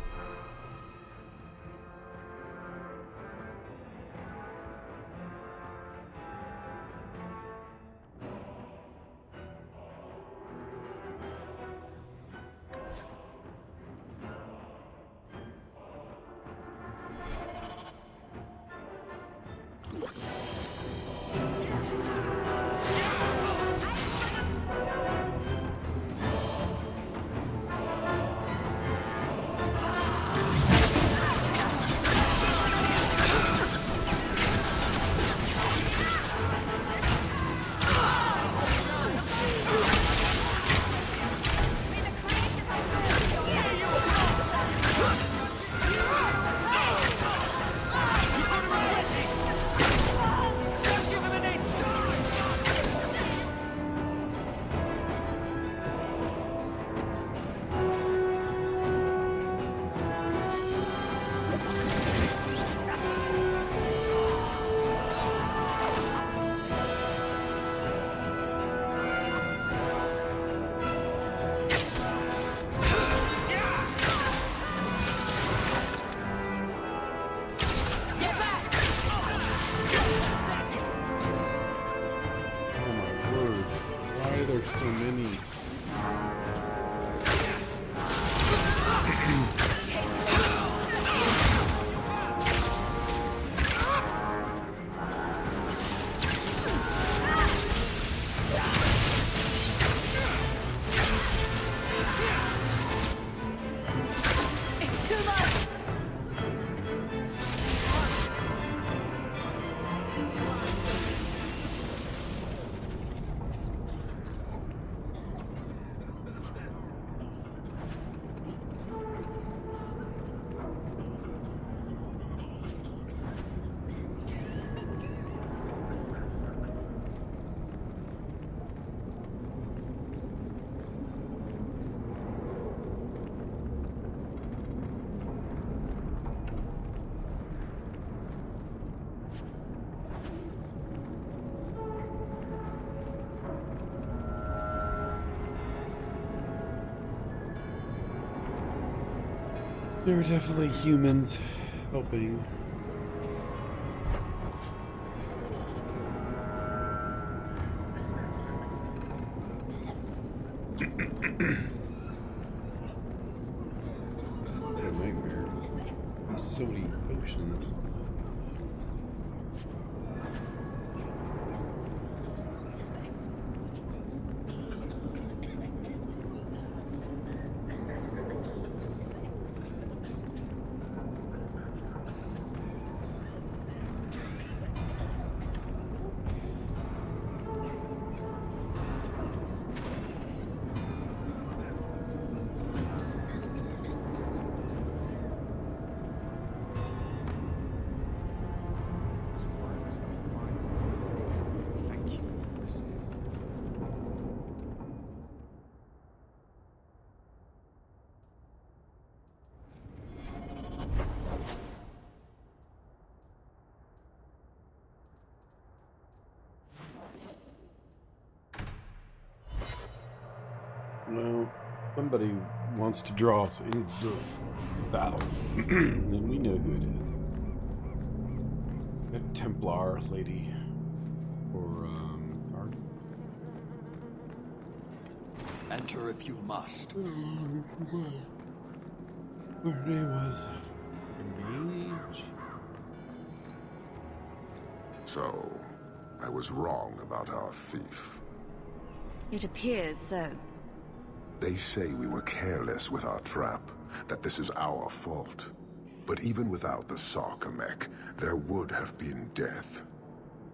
So many. It's too much. There are definitely humans helping. What a nightmare. There's so many potions. Well, somebody wants to draw us into battle, and we know who it is. That Templar lady, or Ard. Enter if you must. Her name was Engage. So, I was wrong about our thief. It appears so. They say we were careless with our trap, that this is our fault. But even without the Sarkamek, there would have been death.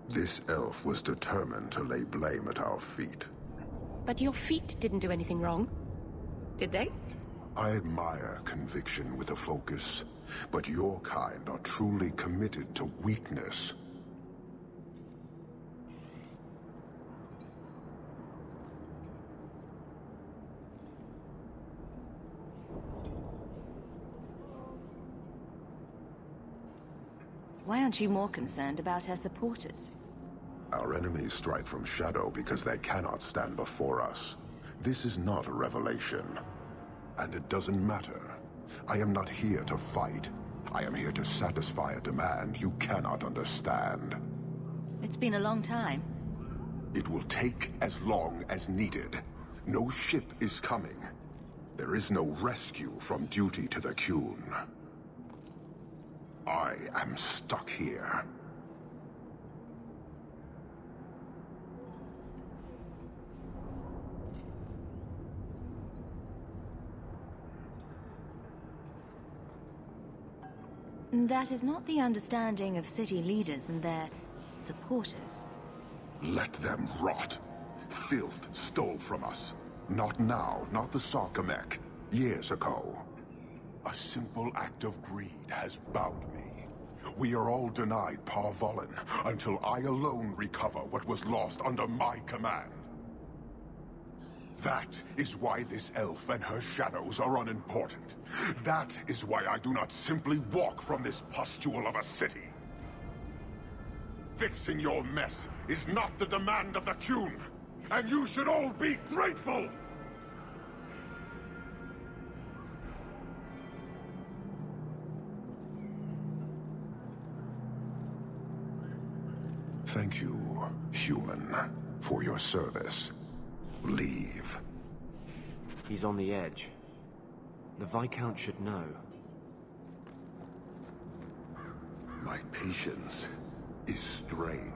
This elf was determined to lay blame at our feet. But your feet didn't do anything wrong, did they? I admire conviction with a focus, but your kind are truly committed to weakness. Why aren't you more concerned about her supporters? Our enemies strike from shadow because they cannot stand before us. This is not a revelation. And it doesn't matter. I am not here to fight. I am here to satisfy a demand you cannot understand. It's been a long time. It will take as long as needed. No ship is coming. There is no rescue from duty to the Qun. I am stuck here. That is not the understanding of city leaders and their supporters. Let them rot. Filth stole from us. Not now, not the Sarkamek. Years ago. A simple act of greed has bound me. We are all denied Parvolin until I alone recover what was lost under my command. That is why this elf and her shadows are unimportant. That is why I do not simply walk from this pustule of a city. Fixing your mess is not the demand of the Qun, and you should all be grateful! Thank you, human, for your service. Leave. He's on the edge. The Viscount should know. My patience is strained.